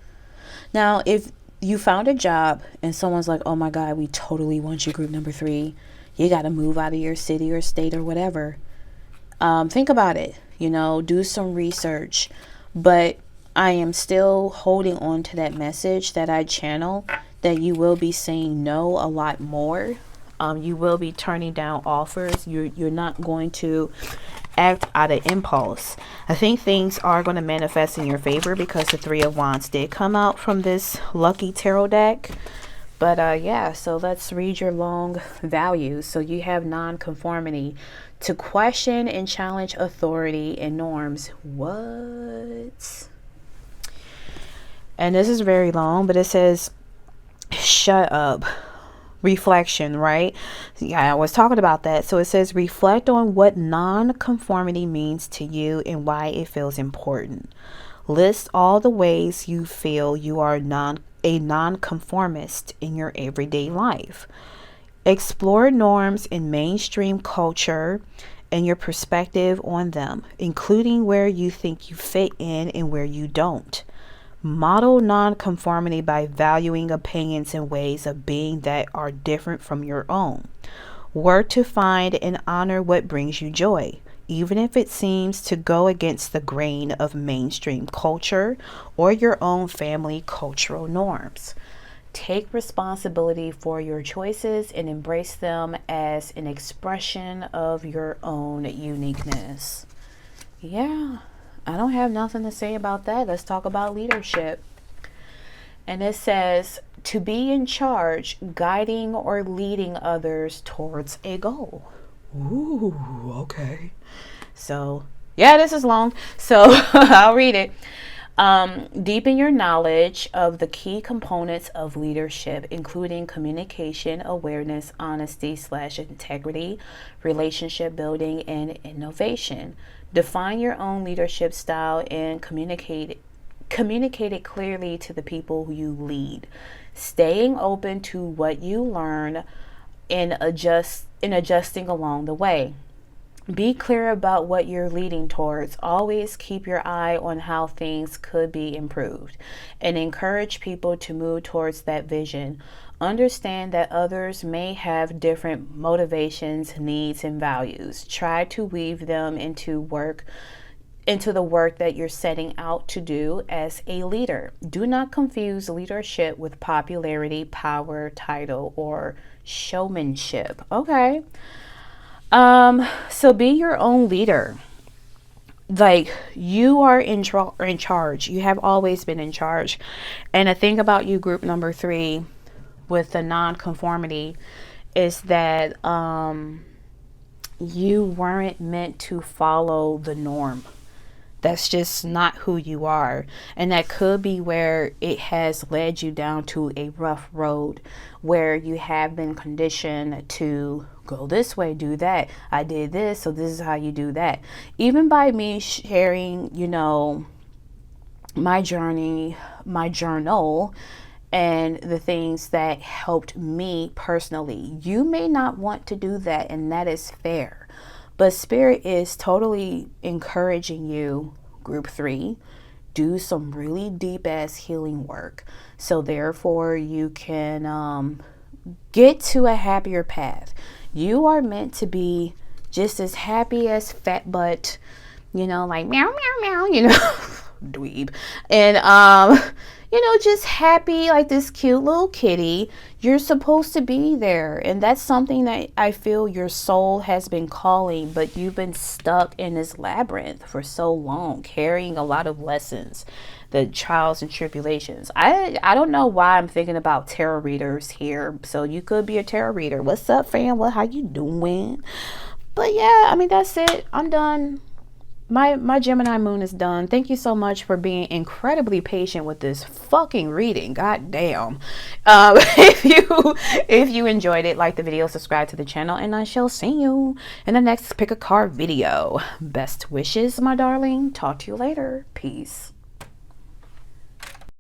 Now, if you found a job and someone's like, oh my God, we totally want you, group number 3. you got to move out of your city or state or whatever. Think about it, do some research. But I am still holding on to that message that I channel, that you will be saying no a lot more. You will be turning down offers. You're not going to act out of impulse. I think things are going to manifest in your favor because the Three of Wands did come out from this lucky tarot deck. But yeah, so let's read your long values. So you have non-conformity, to question and challenge authority and norms. What? And this is very long, but it says shut up. Reflection, right? Yeah, I was talking about that. So it says reflect on what non-conformity means to you and why it feels important. List all the ways you feel you are a non-conformist in your everyday life. Explore norms in mainstream culture and your perspective on them, including where you think you fit in and where you don't. Model non-conformity by valuing opinions and ways of being that are different from your own. Work to find and honor what brings you joy, even if it seems to go against the grain of mainstream culture or your own family cultural norms. Take responsibility for your choices and embrace them as an expression of your own uniqueness. Yeah, I don't have nothing to say about that. Let's talk about leadership. And it says to be in charge, guiding or leading others towards a goal. Ooh, okay. So, yeah, this is long, so I'll read it. Deepen your knowledge of the key components of leadership, including communication, awareness, honesty/integrity, relationship building, and innovation. Define your own leadership style and communicate it clearly to the people who you lead. Staying open to what you learn and adjusting along the way. Be clear about what you're leading towards. Always keep your eye on how things could be improved and encourage people to move towards that vision. Understand that others may have different motivations, needs, and values. Try to weave them into the work that you're setting out to do as a leader. Do not confuse leadership with popularity, power, title, or showmanship. Okay. So be your own leader. Like, you are in charge. You have always been in charge. And the thing about you, group number 3, with the non-conformity, is that you weren't meant to follow the norm. That's just not who you are. And that could be where it has led you down to a rough road, where you have been conditioned to go this way, do that. I did this, so this is how you do that. Even by me sharing, my journey, my journal, and the things that helped me personally, you may not want to do that, and that is fair. But Spirit is totally encouraging you, group 3, do some really deep ass healing work. So therefore you can get to a happier path. You are meant to be just as happy as fat butt, like meow, meow, meow, dweeb. And, just happy like this cute little kitty. You're supposed to be there. And that's something that I feel your soul has been calling, but you've been stuck in this labyrinth for so long, carrying a lot of lessons, the trials and tribulations. I don't know why I'm thinking about tarot readers here. So you could be a tarot reader. What's up, fam? How you doing? But yeah, that's it. I'm done. My Gemini moon is done. Thank you so much for being incredibly patient with this fucking reading. God damn. If you enjoyed it, like the video, subscribe to the channel, and I shall see you in the next pick a card video. Best wishes, my darling. Talk to you later. Peace.